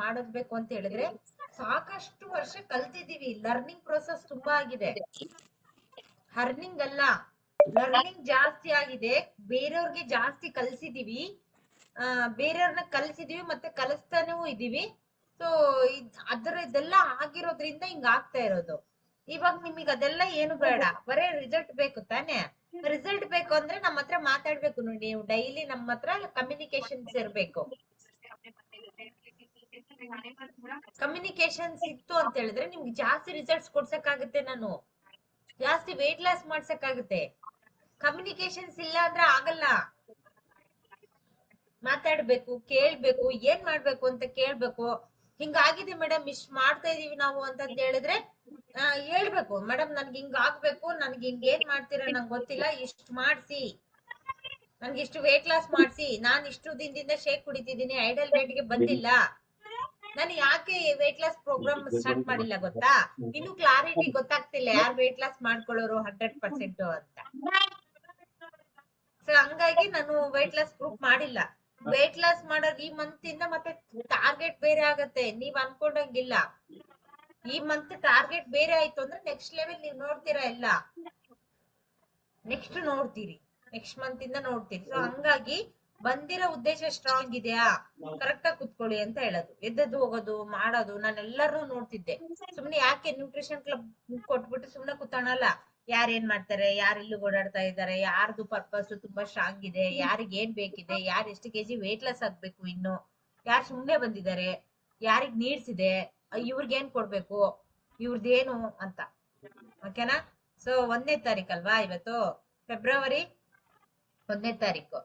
ಮಾಡಿಸ್ಬೇಕು ಅಂತ ಹೇಳಿದ್ರೆ ಸಾಕಷ್ಟು ವರ್ಷ ಕಲ್ತಿದೀವಿ. ಲರ್ನಿಂಗ್ ಪ್ರೋಸೆಸ್ ತುಂಬಾ ಆಗಿದೆ. ಅರ್ನಿಂಗ್ ಅಲ್ಲ, ಲರ್ನಿಂಗ್ ಜಾಸ್ತಿ ಆಗಿದೆ. ಬೇರೆಯವ್ರಿಗೆ ಜಾಸ್ತಿ ಕಲ್ಸಿದೀವಿ. ಬೇರೆಯವ್ರನ್ನ ಕಲ್ಸಿದೀವಿ ಮತ್ತೆ ಕಲಿಸ್ತಾನೂ ಇದೀವಿ. ಸೊ ಇದೆಲ್ಲ ಆಗಿರೋದ್ರಿಂದ ಹಿಂಗ ಆಗ್ತಾ ಇರೋದು. ಇವಾಗ ನಿಮಗ್ ಅದೆಲ್ಲ ಏನು ಬೇಡ, ಬರೇ ರಿಸಲ್ಟ್ ಬೇಕು ತಾನೆ. ರಿಸಲ್ಟ್ ಬೇಕು ಅಂದ್ರೆ ನಮ್ಮ ಹತ್ರ ಮಾತಾಡ್ಬೇಕು ನೋಡಿ. ನೀವು ಡೈಲಿ ನಮ್ಮ ಹತ್ರ ಕಮ್ಯುನಿಕೇಶನ್ಸ್ ಇರ್ಬೇಕು. ಕಮ್ಯುನಿಕೇಶನ್ಸ್ ಇತ್ತು ಅಂತ ಹೇಳಿದ್ರೆ ನಿಮ್ಗೆ ಜಾಸ್ತಿ ರಿಸಲ್ಟ್ಸ್ ಕೊಡ್ಸಕ್ಕಾಗುತ್ತೆ. ನಾನು ಜಾಸ್ತಿ ವೇಟ್ ಲಾಸ್ ಮಾಡ್ಸಕ್ಕಾಗುತ್ತೆ. ಕಮ್ಯುನಿಕೇಶನ್ಸ್ ಇಲ್ಲ ಅಂದ್ರೆ ಆಗಲ್ಲ. ಮಾತಾಡ್ಬೇಕು, ಕೇಳ್ಬೇಕು, ಏನ್ ಮಾಡ್ಬೇಕು ಅಂತ ಕೇಳ್ಬೇಕು. ಹಿಂಗಾಗಿದೆ ಮೇಡಮ್, ಇಷ್ಟ ಮಾಡ್ತಾ ಇದೀವಿ ನಾವು ಅಂತ ಹೇಳಿದ್ರೆ ಹೇಳ್ಬೇಕು. ಮೇಡಮ್ ನನ್ಗೆ ಹಿಂಗ ಆಗ್ಬೇಕು, ನನ್ಗೆ ಹಿಂಗ ಏನ್ ಮಾಡ್ತೀರಾ ನಂಗೆ ಗೊತ್ತಿಲ್ಲ, ಇಷ್ಟ ಮಾಡ್ಸಿ, ನನ್ಗೆ ಇಷ್ಟು ವೇಟ್ ಲಾಸ್ ಮಾಡ್ಸಿ. ನಾನ್ ಇಷ್ಟು ದಿನದಿಂದ ಶೇಕ್ ಕುಡಿತಿದ್ದೀನಿ, ಐಡಲ್ ವೇಟ್ ಗೆ ಬಂದಿಲ್ಲ. ನಾನು ಯಾಕೆ ವೇಟ್ ಲಾಸ್ ಪ್ರೋಗ್ರಾಮ್ ಸ್ಟಾರ್ಟ್ ಮಾಡಿಲ್ಲ ಗೊತ್ತಾ? ಇನ್ನು ಕ್ಲಾರಿಟಿ ಗೊತ್ತಾಗ್ತಿಲ್ಲ ಯಾರು ವೇಟ್ ಲಾಸ್ ಮಾಡ್ಕೊಳ್ಳೋರು 100% ಅಂತ. ಸೊ ಹಂಗಾಗಿ ನಾನು ವೇಟ್ ಲಾಸ್ ಗ್ರೂಪ್ ಮಾಡಿಲ್ಲ. ವೇಟ್ ಲಾಸ್ ಮಾಡೋದು ಈ ಮಂತ್ ಇಂದ ಮತ್ತೆ ಟಾರ್ಗೆಟ್ ಬೇರೆ ಆಗತ್ತೆ. ನೀವ್ ಅನ್ಕೊಂಡಂಗಿಲ್ಲ. ಈ ಮಂತ್ ಟಾರ್ಗೆಟ್ ಬೇರೆ ಆಯ್ತು ಅಂದ್ರೆ ನೆಕ್ಸ್ಟ್ ಲೆವೆಲ್ ನೀವ್ ನೋಡ್ತೀರಾ. ಎಲ್ಲ ನೆಕ್ಸ್ಟ್ ನೋಡ್ತೀರಿ, ನೆಕ್ಸ್ಟ್ ಮಂತ್ ಇಂದ ನೋಡ್ತೀರಿ. ಸೊ ಹಂಗಾಗಿ ಬಂದಿರೋ ಉದ್ದೇಶ ಸ್ಟ್ರಾಂಗ್ ಇದೆಯಾ, ಕರೆಕ್ಟ್ ಆಗಿ ಕುತ್ಕೊಳ್ಳಿ ಅಂತ ಹೇಳೋದು. ಎದ್ದದ್ದು ಹೋಗೋದು ಮಾಡೋದು ನಾನು ಎಲ್ಲರೂ ನೋಡ್ತಿದ್ದೆ. ಸುಮ್ನೆ ಯಾಕೆ ನ್ಯೂಟ್ರಿಷನ್ ಕ್ಲಬ್ ಕೊಟ್ಬಿಟ್ಟು ಸುಮ್ನೆ ಕೂತಾಣಲ್ಲ. ಯಾರು ಏನ್ ಮಾಡ್ತಾರೆ, ಯಾರು ಇಲ್ಲಿ ಓಡಾಡ್ತಾ ಇದಾರೆ, ಯಾರ್ದು ಪರ್ಪಸ್ ತುಂಬಾ ಸ್ಟ್ರಾಂಗ್ ಇದೆ, ಯಾರಿಗ್ ಏನ್ ಬೇಕಿದೆ, ಯಾರು ಎಷ್ಟು ಕೆಜಿ ವೇಟ್ ಲಾಸ್ ಆಗ್ಬೇಕು, ಇನ್ನು ಯಾರು ಸುಮ್ನೆ ಬಂದಿದ್ದಾರೆ, ಯಾರಿಗ್ ನೀಡ್ಸ್ ಇದೆ, ಇವ್ರಿಗೆ ಏನ್ ಕೊಡ್ಬೇಕು, ಇವ್ರದ್ದೇನು ಅಂತ. ಓಕೆನಾ? ಸೊ 1ನೇ ತಾರೀಕಲ್ವಾ ಇವತ್ತು, ಫೆಬ್ರವರಿ 1ನೇ ತಾರೀಕು.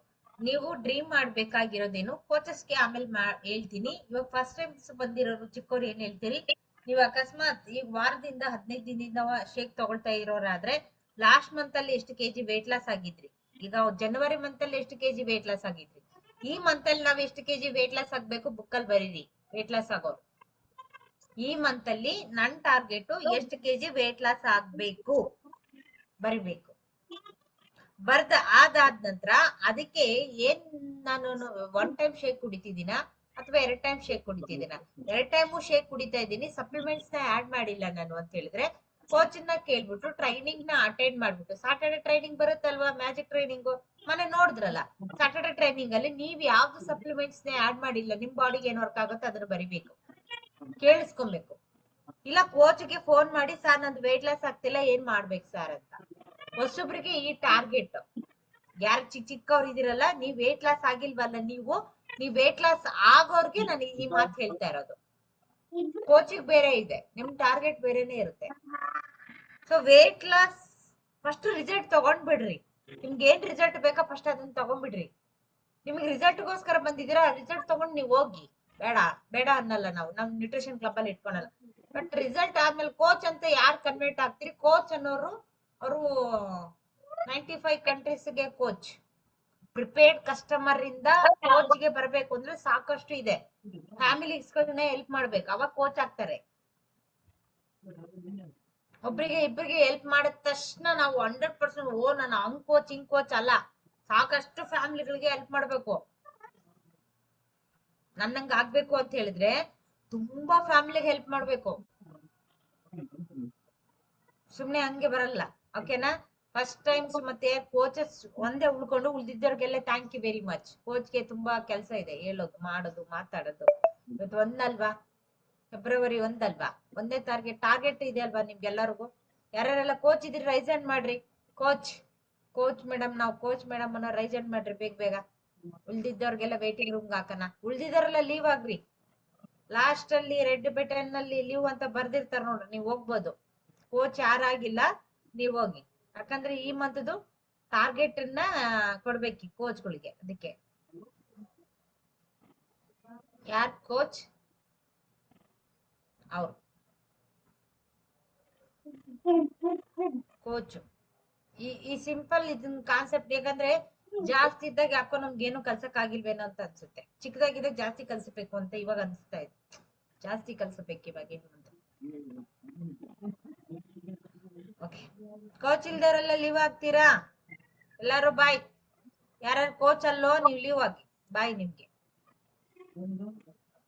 ನೀವು ಡ್ರೀಮ್ ಮಾಡ್ಬೇಕಾಗಿರೋದೇನು ಕೋಚಸ್ಗೆ ಆಮೇಲೆ ಹೇಳ್ತೀನಿ. ಇವಾಗ ಫಸ್ಟ್ ಟೈಮ್ಸ್ ಬಂದಿರೋರು ಚಿಕ್ಕವ್ರು ಏನ್ ಹೇಳ್ತೀರಿ, ನೀವು ಅಕಸ್ಮಾತ್ ಈಗ ವಾರದಿಂದ 15 ದಿನದಿಂದ ಶೇಕ್ ತಗೊಳ್ತಾ ಇರೋರಾದ್ರೆ ಲಾಸ್ಟ್ ಮಂತ್ ಅಲ್ಲಿ ಎಷ್ಟು ಕೆಜಿ ವೇಟ್ ಲಾಸ್ ಆಗಿದ್ರಿ, ಈಗ ಜನವರಿ ಮಂತ್ ಅಲ್ಲಿ ಎಷ್ಟು ಕೆಜಿ ವೇಟ್ ಲಾಸ್ ಆಗಿದ್ರಿ, ಈ ಮಂತ್ ಅಲ್ಲಿ ನಾವ್ ಎಷ್ಟು ಕೆಜಿ ವೇಟ್ ಲಾಸ್ ಆಗ್ಬೇಕು ಬುಕ್ಕಲ್ಲಿ ಬರೀರಿ. ವೇಟ್ ಲಾಸ್ ಆಗೋರು ಈ ಮಂತ್ ಅಲ್ಲಿ ನನ್ ಟಾರ್ಗೆಟ್ ಎಷ್ಟು ಕೆಜಿ ವೇಟ್ ಲಾಸ್ ಆಗ್ಬೇಕು ಬರಿಬೇಕು. ಅದಾದ ನಂತರ ಅದಕ್ಕೆ ಏನ್ ನಾನು 1 ಟೈಮ್ ಶೇಕ್ ಕುಡಿತಿದ್ದೀನ ಅಥವಾ 2 ಟೈಮ್ ಶೇಕ್ ಕುಡಿತಿದ್ದೀನ? 2 ಟೈಮು ಶೇಕ್ ಕುಡಿತಾ ಇದ್ದೀನಿ, ಸಪ್ಲಿಮೆಂಟ್ಸ್ ನ ಆಡ್ ಮಾಡಿಲ್ಲ ನಾನು ಅಂತ ಹೇಳಿದ್ರೆ ಕೋಚ್ ನ ಕೇಳ್ಬಿಟ್ಟು ಟ್ರೈನಿಂಗ್ ನ ಅಟೆಂಡ್ ಮಾಡ್ಬಿಟ್ಟು, ಸಾಟರ್ಡೆ ಟ್ರೈನಿಂಗ್ ಬರುತ್ತಲ್ವಾ, ಮ್ಯಾಜಿಕ್ ಟ್ರೈನಿಂಗ್ ಮನೆ ನೋಡಿದ್ರಲ್ಲ. ಸಾಟರ್ಡೆ ಟ್ರೈನಿಂಗ್ ಅಲ್ಲಿ ನೀವ್ ಯಾವ್ದು ಸಪ್ಲಿಮೆಂಟ್ಸ್ ನ ಆಡ್ ಮಾಡಿಲ್ಲ, ನಿಮ್ ಬಾಡಿಗೆ ಏನ್ ವರ್ಕ್ ಆಗುತ್ತೆ ಅದನ್ನ ಬರಿಬೇಕು, ಕೇಳಿಸ್ಕೊಬೇಕು. ಇಲ್ಲ ಕೋಚ್ಗೆ ಫೋನ್ ಮಾಡಿ, ಸರ್ ನಂದು ವೇಟ್ ಲಾಸ್ ಆಗ್ತಿಲ್ಲ, ಏನ್ ಮಾಡ್ಬೇಕು ಸರ್ ಅಂತ. ಹೊಸೊಬ್ರಿಗೆ ಈ ಟಾರ್ಗೆಟ್. ಯಾರು ಚಿಕ್ಕವ್ರು ಇದೀರಲ್ಲ, ನೀವ್ ವೇಟ್ ಲಾಸ್ ಆಗಿಲ್ವಲ್ಲ, ನೀವ್ ವೇಟ್ ಲಾಸ್ ಆಗೋರ್ಗೆ ನಾನು ಈ ಮಾತು ಹೇಳ್ತಾ ಇರೋದು. ಕೋಚಿಗ್ ಬೇರೆ ಇದೆ, ನಿಮ್ ಟಾರ್ಗೆಟ್ ಬೇರೆನೆ ಇರುತ್ತೆ. So weight loss first result ತಗೊಂಡ್ಬಿಡ್ರಿ. ನಿಮ್ಗೆ ಏನ್ ರಿಸಲ್ಟ್ ಬೇಕಾ ಫಸ್ಟ್ ಅದನ್ನ ತಗೊಂಡ್ಬಿಡ್ರಿ. ನಿಮ್ಗೆ ರಿಸಲ್ಟ್ ಗೋಸ್ಕರ ಬಂದಿದ್ದೀರಾ, ರಿಸಲ್ಟ್ ತಗೊಂಡ್ ನೀವ್ ಹೋಗಿ. ಬೇಡ ಅನ್ನಲ್ಲ ನಾವು, ನಮ್ ನ್ಯೂಟ್ರಿಷನ್ ಕ್ಲಬ್ ಅಲ್ಲಿ ಇಟ್ಕೊಳಲ್ಲ. ಬಟ್ ರಿಸಲ್ಟ್ ಆದ್ಮೇಲೆ ಕೋಚ್ ಅಂತ ಯಾರು ಕನ್ವರ್ಟ್ ಆಗ್ತೀರಿ, ಕೋಚ್ ಅನ್ನೋರು ಅವರು 95 ಕಂಟ್ರೀಸ್ಗೆ ಕೋಚ್. ಪ್ರಿಪೇರ್ಡ್ ಕಸ್ಟಮರ್ ಇಂದ ಕೋಚ್ ಗೆ ಬರಬೇಕು ಅಂದ್ರೆ ಸಾಕಷ್ಟು ಇದೆ. ಫ್ಯಾಮಿಲಿಸ್ಗಳನ್ನ ಹೆಲ್ಪ್ ಮಾಡ್ಬೇಕು, ಅವಾಗ ಕೋಚ್ ಆಗ್ತಾರೆ. ಒಬ್ರಿಗೆ ಇಬ್ಬರಿಗೆ ಹೆಲ್ಪ್ ಮಾಡಿದ ತಕ್ಷಣ ನಾವು 100% ನಾನು ಹಂಗ್ ಕೋಚ್ ಹಿಂಗ್ ಕೋಚ್ ಅಲ್ಲ. ಸಾಕಷ್ಟು ಫ್ಯಾಮಿಲಿಗಳಿಗೆ ಹೆಲ್ಪ್ ಮಾಡ್ಬೇಕು. ನನ್ನಂಗ ಆಗ್ಬೇಕು ಅಂತ ಹೇಳಿದ್ರೆ ತುಂಬಾ ಫ್ಯಾಮಿಲಿಗೆ ಹೆಲ್ಪ್ ಮಾಡ್ಬೇಕು, ಸುಮ್ನೆ ಹಂಗೆ ಬರಲ್ಲ. ಓಕೆನಾ? ಫಸ್ಟ್ ಟೈಮ್ಸ್ ಮತ್ತೆ ಕೋಚಸ್ ಒಂದೇ ಉಳ್ಕೊಂಡು ಉಳ್ದಿದ್ದವ್ರಿಗೆಲ್ಲ ಥ್ಯಾಂಕ್ ಯು ವೆರಿ ಮಚ್. ಕೋಚ್ಗೆ ತುಂಬಾ ಕೆಲಸ ಇದೆ, ಹೇಳೋದು, ಮಾಡೋದು, ಮಾತಾಡೋದು. ಇವತ್ತು 1 ಅಲ್ವಾ, ಫೆಬ್ರವರಿ 1 ಅಲ್ವಾ, 1ನೇ ಟಾರ್ಗೆಟ್ ಇದೆ ಅಲ್ವಾ ನಿಮ್ಗೆಲ್ಲರಿಗೂ. ಯಾರ್ಯಾರೆಲ್ಲ ಕೋಚ್ ಇದ್ರಿ ರೈಸ್ ಹ್ಯಾಂಡ್ ಮಾಡ್ರಿ. ಕೋಚ್ ಮೇಡಮ್, ನಾವು ಕೋಚ್ ಮೇಡಮ್ ಅನ್ನೋ ರೈಸ್ ಹ್ಯಾಂಡ್ ಮಾಡ್ರಿ ಬೇಗ. ಉಳ್ದಿದ್ದವ್ರಿಗೆಲ್ಲ ವೇಟಿಂಗ್ ರೂಮ್ ಹಾಕನ. ಉಳ್ದಿದ್ದವರೆಲ್ಲ ಲೀವ್ ಆಗ್ರಿ. ಲಾಸ್ಟ್ ಅಲ್ಲಿ ರೆಡ್ ಬಟನ್ ನಲ್ಲಿ ಲೀವ್ ಅಂತ ಬರ್ದಿರ್ತಾರ ನೋಡ್ರಿ, ನೀವ್ ಹೋಗ್ಬೋದು. ಕೋಚ್ ಯಾರಾಗಿಲ್ಲ ನೀವ್ ಹೋಗಿ, ಯಾಕಂದ್ರೆ ಈ ಮಂತ್ದು ಟಾರ್ಗೆಟ್ ನ ಕೊಡ್ಬೇಕು ಕೋಚ್ಗಳಿಗೆ. ಅದಕ್ಕೆ ಯಾರ್ ಕೋಚ್ ಅವ್ರು ಕೋಚ್. ಈ ಸಿಂಪಲ್ ಇದನ್ ಕಾನ್ಸೆಪ್ಟ್, ಯಾಕಂದ್ರೆ ಜಾಸ್ತಿ ಇದ್ದಾಗ ಯಾಕೋ ನಮ್ಗೆ ಏನು ಕಲ್ಸಕ್ ಆಗಿಲ್ವೇನೋ ಅಂತ ಅನ್ಸುತ್ತೆ. ಚಿಕ್ಕದಾಗಿದ್ದಾಗ ಜಾಸ್ತಿ ಕಲ್ಸಬೇಕು ಅಂತ ಇವಾಗ ಅನ್ಸ್ತಾ ಇದೆ. ಜಾಸ್ತಿ ಕಲ್ಸಬೇಕು ಇವಾಗ ಏನು ಅಂತ. ಓಕೆ, ಕೋಚ್ ಇಲ್ದವರೆಲ್ಲ ಲೀವ್ ಆಗ್ತೀರಾ ಎಲ್ಲಾರು? ಬಾಯ್. ಯಾರ್ಯಾರು ಕೋಚ್ ಅಲ್ಲೋ ನೀವು ಲೀವ್ ಆಗಿ, ಬಾಯ್. ನಿಮ್ಗೆ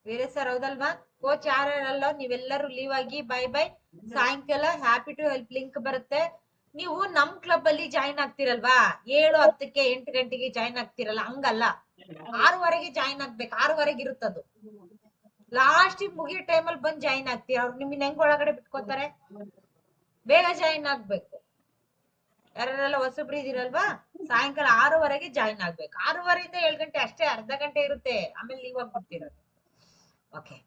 ಬೇರೆ ಸರ್ ಹೌದಲ್ವಾ? ಕೋಚ್ ಯಾರಲ್ಲ ನೀವೆಲ್ಲರೂ ಲೀವ್ ಆಗಿ ಬೈ ಬೈ. ಸಾಯಂಕಾಲ ಹ್ಯಾಪಿ ಟು ಹೆಲ್ಪ್ ಲಿಂಕ್ ಬರುತ್ತೆ. ನೀವು ನಮ್ ಕ್ಲಬ್ ಅಲ್ಲಿ ಜಾಯಿನ್ ಆಗ್ತಿರಲ್ವಾ, 7:10ಕ್ಕೆ 8 ಗಂಟೆಗೆ ಜಾಯಿನ್ ಆಗ್ತಿರಲ್ಲ, ಹಂಗಲ್ಲ. 6:15ಗೆ ಜಾಯಿನ್ ಆಗ್ಬೇಕು. 6:15 ಇರುತ್ತದು. ಲಾಸ್ಟ್ ಮುಗಿಯೋ ಟೈಮಲ್ಲಿ ಬಂದ್ ಜಾಯಿನ್ ಆಗ್ತೀರ. ಅವ್ರು ನಿಮ್ಮನ್ನ ಹೆಂಗ್ ಒಳಗಡೆ ಬಿಟ್ಕೋತಾರೆ? ಬೇಗ ಜಾಯಿನ್ ಆಗ್ಬೇಕು. ಯಾರೆಲ್ಲ ಹೊಸಬ್ರು ಇದೀರಲ್ವಾ, ಸಾಯಂಕಾಲ 6:15ಗೆ ಜಾಯಿನ್ ಆಗ್ಬೇಕು. 6:15 7 ಗಂಟೆ ಅಷ್ಟೇ, ಅರ್ಧ ಗಂಟೆ ಇರುತ್ತೆ, ಆಮೇಲೆ ಲೀವ್ ಆಗ್ಬಿಡ್ತೀರ. ಓಕೆ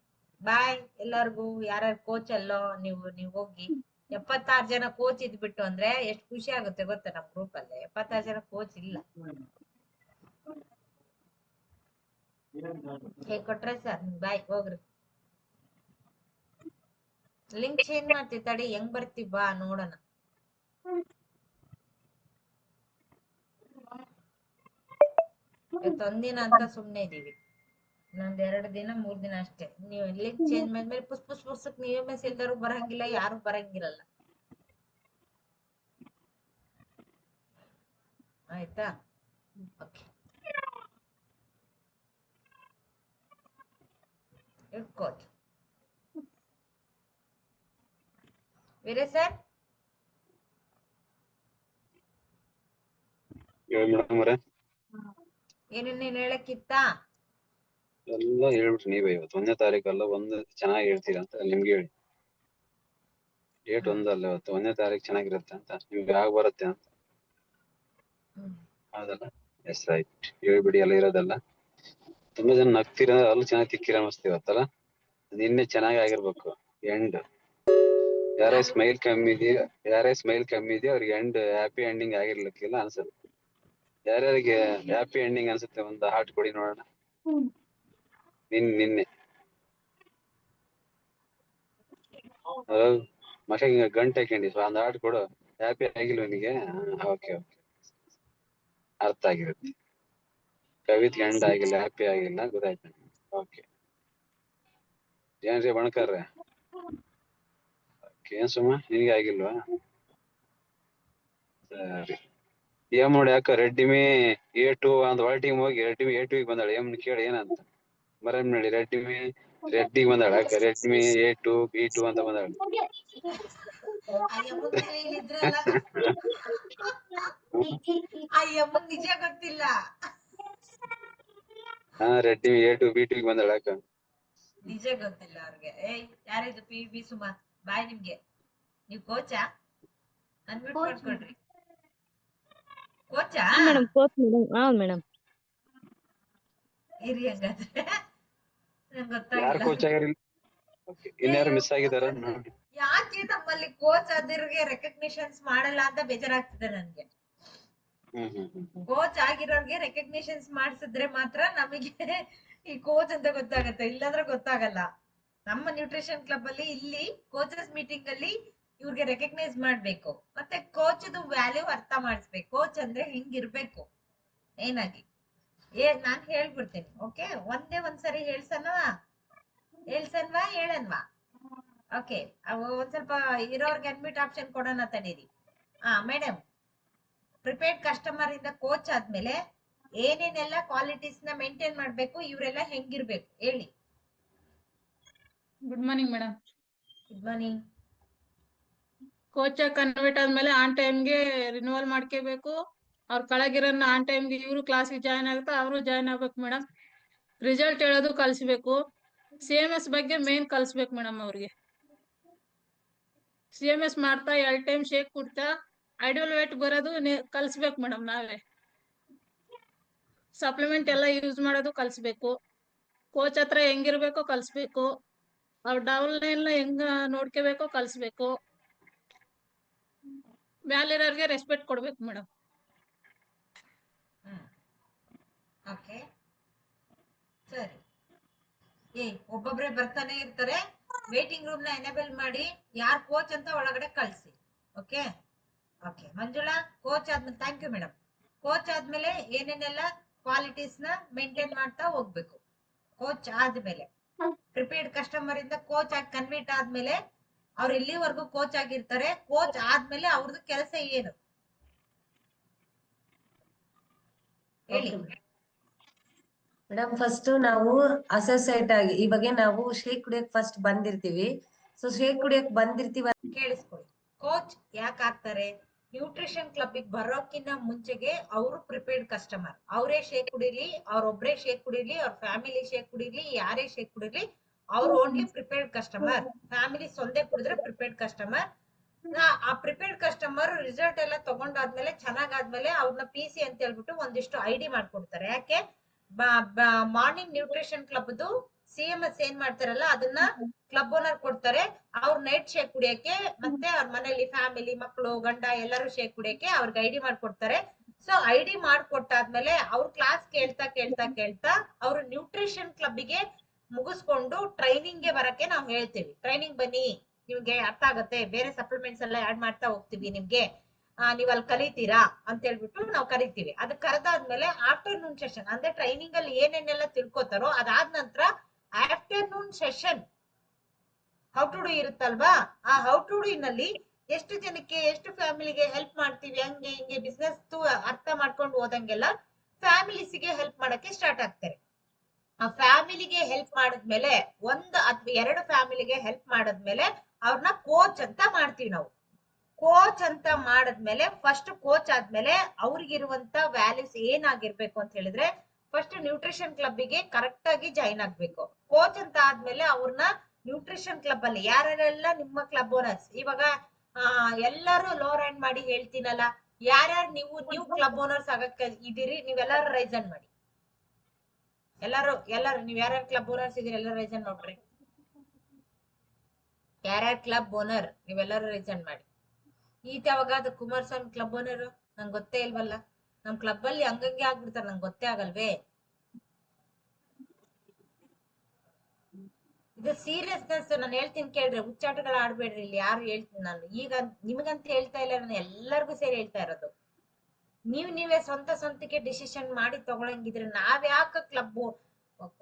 ಬಾಯ್ ಎಲ್ಲಾರ್ಗು. ಯಾರ್ಯಾರು ಕೋಚ್ ಅಲ್ಲೋ ನೀವು ಹೋಗಿ. 76 ಜನ ಕೋಚ್ ಇದ್ಬಿಟ್ಟು ಅಂದ್ರೆ ಎಷ್ಟು ಖುಷಿ ಆಗುತ್ತೆ ಗೊತ್ತಾ? ನಮ್ ಗ್ರೂಪ್ ಅಲ್ಲಿ 76 ಜನ ಕೋಚ್ ಇಲ್ಲ. ಹೇಗ್ ಕೊಟ್ರೆ ಸರ್? ಬಾಯ್ ಹೋಗ್ರಿ. ಲಿಂಕ್ ಚೇಂಜ್ ಮಾಡ್ತಿ ತಡಿ, ಹೆಂಗ್ ಬರ್ತಿ ಬಾ ನೋಡೋಣ. ಒಂದಿನ ಅಂತ ಸುಮ್ನೆ ಇದೀವಿ, ಇನ್ನೊಂದ್ 2 ದಿನ 3 ದಿನ ಅಷ್ಟೇ. ನೀವು ಲಿಂಕ್ ಚೇಂಜ್ ಮಾಡಿದ್ಮೇಲೆ ಪುಸ್ತಕ್ ನೀವೇ ಮೆಸ್ ಇಲ್ದಾರು ಬರಂಗಿಲ್ಲ, ಯಾರು ಬರಂಗಿರಲ್ಲ. ಆಯ್ತಾ? ಓಕೆ ಕೋಚ್ ವೀರೇ ಸರ್ ಏನೇನೇನ್ ಹೇಳಕ್ಕಿತ್ತಾ? ಎಲ್ಲ ಹೇಳ್ಬಿಟ್ರಿ ನೀವೇ. ಇವತ್ತು 1ನೇ ತಾರೀಕಲ್ಲ, ಒಂದು ಚೆನ್ನಾಗಿ ಹೇಳ್ತೀರಾ ಅಂತ ನಿಮ್ಗೆ ಹೇಳಿ. ಡೇಟ್ ಒಂದಲ್ಲ, ಇವತ್ತು 1ನೇ ತಾರೀಕು ಚೆನ್ನಾಗಿರುತ್ತೆ ಅಂತ ನಿಮ್ಗೆ ಯಾವಾಗ ಬರುತ್ತೆ ಅಂತ. ಹೌದಲ್ಲ? ಎಸ್ ರೈಟ್, ಹೇಳ್ಬಿಡಿ. ಎಲ್ಲ ಇರೋದಲ್ಲ. ತುಂಬಾ ಜನ ನಗ್ತೀರ, ಅಲ್ಲಿ ಚೆನ್ನಾಗಿ ತಿಕ್ಕಿರ ಅನಿಸ್ತೀವಿ ಇವತ್ತಲ್ಲ. ನಿನ್ನೆ ಚೆನ್ನಾಗಿ ಆಗಿರ್ಬೇಕು ಎಂಡ್. ಯಾರೇ ಸ್ಮೈಲ್ ಕಮ್ಮಿ ಇದೆಯೋ ಅವ್ರಿಗೆ ಎಂಡ್ ಹ್ಯಾಪಿ ಎಂಡಿಂಗ್ ಆಗಿರ್ಲಿಕ್ಕಿಲ್ಲ ಅನ್ಸುತ್ತೆ. ಯಾರ್ಯಾರಿಗೆ ಹ್ಯಾಪಿ ಎಂಡಿಂಗ್ ಅನ್ಸುತ್ತೆ ಒಂದು ಹಾರ್ಟ್ ಕೊಡಿ ನೋಡೋಣ. ನಿನ್ನೆ ಮಗ ಗಂಟೆ ಹಾಕೊಂಡಿ, ಒಂದು ಹಾರ್ಟ್ ಕೊಡು. ಹ್ಯಾಪಿ ಆಗಿಲ್ವ ನಿನಗೆ? ಓಕೆ ಅರ್ಥ ಆಗಿರುತ್ತೆ. ಕವಿತ್ ಎಂಡ್ ಆಗಿಲ್ಲ, ಹ್ಯಾಪಿ ಆಗಿಲ್ಲ, ಗೊತ್ತಾಯ್ತು. ಓಕೆ ಏನ್ರಿ ಬಣಕಾರ್ರೆ? ಏನ್ ಸುಮ್ಮ ನಿನಗೆ ಆಗಿಲ್ವಾ? ಸರಿ. ಏಮ್ ನೋಡಿ ಯಾಕ ರೆಡ್ಡಿಮಿ A2 ಅಂತ ಒಳ ಟೀಮ್ ಹೋಗಿ ರೆಡ್ಡಿಮಿ A2 ಬಂದಾಳೆ. ಏನ್ ಕೇಳಿ ಏನಂತ ಬರಮ್ ನೋಡಿ. ರೆಡ್ಡಿಗೆ ಬಂದಾಳ. ರೆಡ್ಮಿ A2 B2 ಅಂತ ಬಂದಾಳ. ನಿಜ ಗೊತ್ತಿಲ್ಲ. ಹಾ, ರೆಡ್ಮಿ A2 B2 ಬಂದಾಳ. ಯಾಕ ನಿಜ ಗೊತ್ತಿಲ್ಲ ಅವ್ರಿಗೆ. ಯಾರಿದು PB ಸುಮಾ? ಬಾಯ್ ನಿಮ್ಗೆ. ನೀವ್ ಕೋಚಾ? ಅನ್ಮ್ಯೂಟ್ ಮಾಡ್ಕೊಳ್ರಿ. ಕೋಚಾ? Madam coach madam. ಹೌದು ಮೇಡಮ್. ಇರಿ ಹಂಗಾದ್ರೆ, ನಂಗೆ ಯಾರು ಕೋಚ್ ಗೊತ್ತಾಗಿಲ್ಲ. ಆಗ್ಯಾರ? ಇನ್ಯಾರು ಮಿಸ್ ಆಗಿದಾರ? ಯಾಕೆ ನಮ್ಮಲ್ಲಿ ಕೋಚ್ ಆದಿರೋರ್ಗೆ ರೆಕಗ್ನಿಷನ್ಸ್ ಮಾಡಲ್ಲ ಅಂತ ಬೇಜಾರಾಗ್ತಿದೆ ನನ್ಗೆ. ಕೋಚ್ ಆಗಿರೋರ್ಗೆ ರೆಕಗ್ನಿಷನ್ಸ್ ಮಾಡಿಸಿದ್ರೆ ಮಾತ್ರ ನಮಗೆ ಈ ಕೋಚ್ ಅಂತ ಗೊತ್ತಾಗತ್ತೆ, ಇಲ್ಲಾಂದ್ರೆ ಗೊತ್ತಾಗಲ್ಲ. ನಮ್ಮ ನ್ಯೂಟ್ರಿಷನ್ ಕ್ಲಬ್ ಅಲ್ಲಿ ಇಲ್ಲಿ ಕೋಚಸ್ ಮೀಟಿಂಗ್ ಅಲ್ಲಿ ಇವ್ರಿಗೆ ರೆಕಗ್ನೈಸ್ ಮಾಡ್ಬೇಕು, ಮತ್ತೆ ಕೋಚ್ ವ್ಯಾಲ್ಯೂ ಅರ್ಥ ಮಾಡಿಸ್ಬೇಕು. ಕೋಚ್ ಅಂದ್ರೆ ಹಿಂಗಿರ್ಬೇಕು ಏನಾಗಿ. ನಾನ್ ಹೇಳ್ಬಿಡ್ತೀನಿ. ಓಕೆ, ಒಂದೇ ಒಂದ್ಸರಿ ಹೇಳ್ಸನ್ವಾ ಹೇಳನ್ವಾ? ಓಕೆ, ಒಂದ್ ಸ್ವಲ್ಪ ಇರೋರ್ಗೆ ಅಡ್ಮಿಟ್ ಆಪ್ಷನ್ ಕೊಡೋಣ ತಡೀರಿ. ಮೇಡಮ್, ಪ್ರಿಪೇರ್ಡ್ ಕಸ್ಟಮರ್ ಇಂದ ಕೋಚ್ ಆದ್ಮೇಲೆ ಏನೇನೆಲ್ಲ ಕ್ವಾಲಿಟೀಸ್ ನ ಮೇಂಟೈನ್ ಮಾಡ್ಬೇಕು, ಇವರೆಲ್ಲ ಹೆಂಗಿರ್ಬೇಕು ಹೇಳಿ. Good morning madam. Good morning. Coach convert ಆದ್ಮೇಲೆ ಆನ್ ಟೈಮ್ಗೆ ರಿನ್ಯೂವಲ್ ಮಾಡ್ಕೋಬೇಕು. ಅವ್ರ ಕೆಳಗಿರೋನ್ನ ಆನ್ ಟೈಮ್ಗೆ ಇವರು ಕ್ಲಾಸಿಗೆ ಜಾಯ್ನ್ ಆಗುತ್ತಾ ಅವರು ಜಾಯ್ನ್ ಆಗ್ಬೇಕು ಮೇಡಮ್. ರಿಸಲ್ಟ್ ಹೇಳೋದು ಕಲಿಸ್ಬೇಕು. CMS ಬಗ್ಗೆ ಮೇನ್ ಕಲಿಸ್ಬೇಕು ಮೇಡಮ್. ಅವ್ರಿಗೆ CMS ಮಾಡ್ತಾ 2 ಟೈಮ್ ಶೇಕ್ ಕೊಡ್ತಾ ಐಡಿಯಲ್ ವೇಟ್ ಬರೋದು ಕಲಿಸ್ಬೇಕು ಮೇಡಮ್. ನಾವೇ ಸಪ್ಲಿಮೆಂಟ್ ಎಲ್ಲ ಯೂಸ್ ಮಾಡೋದು ಕಲಿಸ್ಬೇಕು. ಕೋಚ್ ಹತ್ರ ಹೆಂಗಿರ್ಬೇಕೋ ಕಲಿಸ್ಬೇಕು. ಅವ್ರ ಡೌನ್ ಲೈನ್ ಹೆಂಗ ನೋಡ್ಕೋಬೇಕೋ ಕಲಿಸ್ಬೇಕು. ಮ್ಯಾಲಿರೋರ್ಗೆ ರೆಸ್ಪೆಕ್ಟ್ ಕೊಡ್ಬೇಕು ಮೇಡಮ್. ಓಕೆ ಸರಿ. ಒಬ್ಬೊಬ್ರೆ ಬರ್ತಾನೆ ಇರ್ತಾರೆ. ವೇಟಿಂಗ್ ರೂಮ್ ನ ಎನೇಬಲ್ ಮಾಡಿ ಯಾರ್ ಕೋಚ್ ಅಂತ ಒಳಗಡೆ ಕಳ್ಸಿ. ಓಕೆ ಓಕೆ ಮಂಜುಳಾ, ಕೋಚ್ ಆದ್ಮೇಲೆ ಥ್ಯಾಂಕ್ ಯು ಮೇಡಮ್. ಕೋಚ್ ಆದ್ಮೇಲೆ ಏನೇನೆಲ್ಲ ಕ್ವಾಲಿಟೀಸ್ ನ ಮೇಂಟೈನ್ ಮಾಡ್ತಾ ಹೋಗ್ಬೇಕು. ಕೋಚ್ ಆದ್ಮೇಲೆ ಪ್ರಿಪೇರ್ಡ್ ಕಸ್ಟಮರ್ ಇಂದ ಕೋಚ್ ಆಗಿ ಕನ್ವರ್ಟ್ ಆದ್ಮೇಲೆ ಅವ್ರು ಇಲ್ಲಿವರೆಗೂ ಕೋಚ್ ಆಗಿರ್ತಾರೆ. ಕೋಚ್ ಆದ್ಮೇಲೆ ಅವ್ರದ್ದು ಕೆಲಸ ಏನು ಹೇಳಿ. ಮೇಡಮ್ ಫಸ್ಟ್ ನಾವು ಅಸೋಸಿಯೇಟ್ ಆಗಿ ಇವಾಗ ನಾವು ಶೇಕ್ ಕುಡಿಯಕ್ ಫಸ್ಟ್ ಬಂದಿರ್ತೀವಿ. ಸೊ ಶೇಕ್ ಕುಡಿಯಕ್ ಬಂದಿರ್ತೀವಿ. ಕೇಳಿಸ್ಕೊಳ್ಳಿ, ಕೋಚ್ ಯಾಕೆ ಆಗ್ತಾರೆ? ನ್ಯೂಟ್ರಿಷನ್ ಕ್ಲಬ್ ಬರೋಕ್ಕಿಂತ ಮುಂಚೆಗೆ ಅವರು ಪ್ರಿಪೇರ್ಡ್ ಕಸ್ಟಮರ್. ಅವರೇ ಶೇಕ್ ಕುಡಿಲಿ, ಅವ್ರೊಬ್ರೇ ಶೇಕ್ ಕುಡಿಲಿ, ಅವ್ರ ಫ್ಯಾಮಿಲಿ ಶೇಕ್ ಕುಡಿಲಿ, ಯಾರೇ ಶೇಕ್ ಕುಡಿಲಿ, ಅವ್ರು ಓನ್ಲಿ ಪ್ರಿಪೇರ್ಡ್ ಕಸ್ಟಮರ್. ಫ್ಯಾಮಿಲಿ ಸೊಂದೆ ಕುಡಿದ್ರೆ ಪ್ರಿಪೇರ್ಡ್ ಕಸ್ಟಮರ್. ಆ ಪ್ರಿಪೇರ್ಡ್ ಕಸ್ಟಮರ್ ರಿಸಲ್ಟ್ ಎಲ್ಲ ತಗೊಂಡಾದ್ಮೇಲೆ ಚೆನ್ನಾಗಾದ್ಮೇಲೆ ಅವ್ರನ್ನ ಪಿ ಸಿ ಅಂತ ಹೇಳ್ಬಿಟ್ಟು ಒಂದಿಷ್ಟು ಐಡಿ ಮಾಡ್ಕೊಡ್ತಾರೆ. ಯಾಕೆ? ಮಾರ್ನಿಂಗ್ ನ್ಯೂಟ್ರಿಷನ್ ಕ್ಲಬ್ದು CMS ಏನ್ ಮಾಡ್ತಾರಲ್ಲ ಅದನ್ನ ಕ್ಲಬ್ ಓನರ್ ಕೊಡ್ತಾರೆ. ಅವ್ರ ನೈಟ್ ಶೇಕ್ ಕುಡಿಯಕ್ಕೆ, ಮತ್ತೆ ಅವ್ರ ಮನೇಲಿ ಫ್ಯಾಮಿಲಿ ಮಕ್ಕಳು ಗಂಡ ಎಲ್ಲರೂ ಶೇಕ್ ಕುಡಿಯಕ್ಕೆ ಅವ್ರಿಗೆ ಐಡಿ ಮಾಡ್ಕೊಡ್ತಾರೆ. ಸೊ ಐಡಿ ಮಾಡ್ಕೊಟ್ಟಾದ್ಮೇಲೆ ಅವ್ರ ಕ್ಲಾಸ್ ಕೇಳ್ತಾ ಕೇಳ್ತಾ ಕೇಳ್ತಾ ಅವ್ರು ನ್ಯೂಟ್ರಿಷನ್ ಕ್ಲಬ್ಗೆ ಮುಗಿಸ್ಕೊಂಡು ಟ್ರೈನಿಂಗ್ ಗೆ ಬರಕ್ಕೆ ನಾವು ಹೇಳ್ತೀವಿ. ಟ್ರೈನಿಂಗ್ ಬನ್ನಿ, ನಿಮ್ಗೆ ಅರ್ಥ ಆಗತ್ತೆ, ಬೇರೆ ಸಪ್ಲಿಮೆಂಟ್ಸ್ ಎಲ್ಲ ಆಡ್ ಮಾಡ್ತಾ ಹೋಗ್ತೀವಿ, ನಿಮ್ಗೆ ನೀವ್ ಅಲ್ಲಿ ಕಲಿತೀರಾ ಅಂತ ಹೇಳ್ಬಿಟ್ಟು ನಾವು ಕರಿತೀವಿ. ಅದ್ ಕರೆದಾದ್ಮೇಲೆ ಆಫ್ಟರ್ನೂನ್ ಸೆಷನ್ ಅಂದ್ರೆ ಟ್ರೈನಿಂಗ್ ಅಲ್ಲಿ ಏನೇನೆಲ್ಲ ತಿಳ್ಕೊತಾರೋ ಅದಾದ ನಂತರ afternoon session how to do ಇರುತ್ತಲ್ವಾ, ಆ ಹೌ ಟು ಡು ನಲ್ಲಿ ಎಷ್ಟು ಜನಕ್ಕೆ ಎಷ್ಟು ಫ್ಯಾಮಿಲಿಗೆ ಹೆಲ್ಪ್ ಮಾಡ್ತೀವಿ, ಹಂಗೆ ಹಿಂಗೆ ಬಿಸ್ನೆಸ್ ಅರ್ಥ ಮಾಡ್ಕೊಂಡು ಹೋದಂಗೆಲ್ಲ ಫ್ಯಾಮಿಲೀಸ್ಗೆ ಹೆಲ್ಪ್ ಮಾಡಕ್ಕೆ ಸ್ಟಾರ್ಟ್ ಆಗ್ತಾರೆ. ಆ ಫ್ಯಾಮಿಲಿಗೆ ಹೆಲ್ಪ್ ಮಾಡಿದ್ಮೇಲೆ ಒಂದು ಅಥವಾ ಎರಡು ಫ್ಯಾಮಿಲಿಗೆ ಹೆಲ್ಪ್ ಮಾಡಿದ್ಮೇಲೆ ಅವ್ರನ್ನ ಕೋಚ್ ಅಂತ ಮಾಡ್ತೀವಿ ನಾವು. ಕೋಚ್ ಅಂತ ಮಾಡಿದ್ಮೇಲೆ ಫಸ್ಟ್ ಕೋಚ್ ಆದ್ಮೇಲೆ ಅವ್ರಿಗಿರುವಂತ ವ್ಯಾಲ್ಯೂಸ್ ಏನಾಗಿರ್ಬೇಕು ಅಂತ ಹೇಳಿದ್ರೆ, ಫಸ್ಟ್ ನ್ಯೂಟ್ರಿಷನ್ ಕ್ಲಬ್ಗೆ ಕರೆಕ್ಟ್ ಆಗಿ ಜಾಯಿನ್ ಆಗ್ಬೇಕು. ಕೋಚ್ ಅಂತ ಆದ್ಮೇಲೆ ಅವ್ರನ್ನ ನ್ಯೂಟ್ರಿಷನ್ ಕ್ಲಬ್ ಅಲ್ಲಿ ಯಾರ್ಯಾರೆಲ್ಲ ನಿಮ್ಮ ಕ್ಲಬ್ ಓನರ್ಸ್, ಇವಾಗ ಎಲ್ಲರೂ ಲೋ ರ್ಯಾಂಡ್ ಮಾಡಿ ಹೇಳ್ತೀನಲ್ಲ, ಯಾರ್ಯಾರು ನೀವು ಕ್ಲಬ್ ಓನರ್ಸ್ ಆಗಕ್ಕೆ ಇದೀರಿ ನೀವೆಲ್ಲರೂ ರೈಸನ್ ಮಾಡಿ. ಎಲ್ಲಾರು ನೀವ್ ಯಾರ್ಯಾರು ಕ್ಲಬ್ ಓನರ್ಸ್ ಇದೀರಿ ಎಲ್ಲರೂ ರೈಸನ್ ಮಾಡ್ರಿ. ಯಾರ್ಯಾರು ಕ್ಲಬ್ ಓನರ್ ನೀವೆಲ್ಲರೂ ರೈಸನ್ ಮಾಡಿ. ಈತ ಯಾವಾಗ ಅದು ಕುಮಾರಸ್ವಾಮಿ ಕ್ಲಬ್ ಓನರ್ ನಂಗೆ ಗೊತ್ತೇ ಇಲ್ವಲ್ಲ. ನಮ್ ಕ್ಲಬ್ ಅಲ್ಲಿ ಹಂಗಂಗೆ ಆಗ್ಬಿಡ್ತಾರ, ನಂಗೆ ಗೊತ್ತೇ ಆಗಲ್ವೇ. ಇದು ಸೀರಿಯಸ್ನೆಸ್ ನಾನು ಹೇಳ್ತೀನಿ ಕೇಳ್ರಿ, ಹುಚ್ಚಾಟಗಳು ಆಡ್ಬೇಡ್ರಿ ಇಲ್ಲಿ ಯಾರು ಹೇಳ್ತೀನಿ ನಾನು. ಈಗ ನಿಮಗಂತ ಹೇಳ್ತಾ ಇಲ್ಲ, ನಾನು ಎಲ್ಲರಿಗೂ ಸೇರಿ ಹೇಳ್ತಾ ಇರೋದು. ನೀವೇ ಸ್ವಂತಕ್ಕೆ ಡಿಸಿಷನ್ ಮಾಡಿ ತಗೊಳಂಗಿದ್ರೆ ನಾವ್ಯಾಕ ಕ್ಲಬ್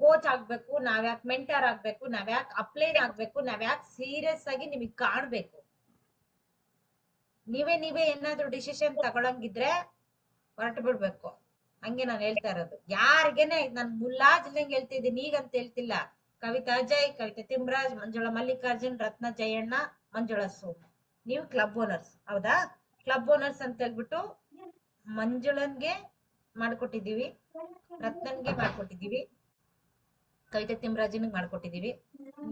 ಕೋಚ್ ಆಗ್ಬೇಕು, ನಾವ್ಯಾಕೆ ಮೆಂಟರ್ ಆಗ್ಬೇಕು, ನಾವ್ಯಾಕೆ ಅಪ್ಲೈನ್ ಆಗ್ಬೇಕು, ನಾವ್ಯಾಕೆ ಸೀರಿಯಸ್ ಆಗಿ ನಿಮಗ್ ಕಾಣ್ಬೇಕು? ನೀವೇ ಏನಾದ್ರು ಡಿಸಿಷನ್ ತಗೊಳಂಗಿದ್ರೆ ಹೊರಟು ಬಿಡ್ಬೇಕು. ಹಂಗೆ ನಾನು ಹೇಳ್ತಾ ಇರೋದು. ಯಾರಿಗೇನೆ ನಾನು ಮುಲ್ಲಾಜಿಲ್ಲಂಗೆ ಹೇಳ್ತಿದ್ದೀನಿ, ಈಗಂತ ಹೇಳ್ತಿಲ್ಲ. ಕವಿತಾ ಅಜಯ್, ಕವಿತಾ ತಿಮ್ರಾಜ್, ಮಂಜುಳಾ ಮಲ್ಲಿಕಾರ್ಜುನ್, ರತ್ನ ಜಯಣ್ಣ, ಮಂಜುಳಾ ಸೋಮ್, ನೀವು ಕ್ಲಬ್ ಓನರ್ಸ್ ಹೌದಾ? ಕ್ಲಬ್ ಓನರ್ಸ್ ಅಂತ ಹೇಳ್ಬಿಟ್ಟು ಮಂಜುಳನ್ಗೆ ಮಾಡ್ಕೊಟ್ಟಿದೀವಿ, ರತ್ನನ್ಗೆ ಮಾಡ್ಕೊಟ್ಟಿದೀವಿ, ಕವಿತಾ ತಿಮ್ರಾಜನ್ಗೆ ಮಾಡ್ಕೊಟ್ಟಿದೀವಿ.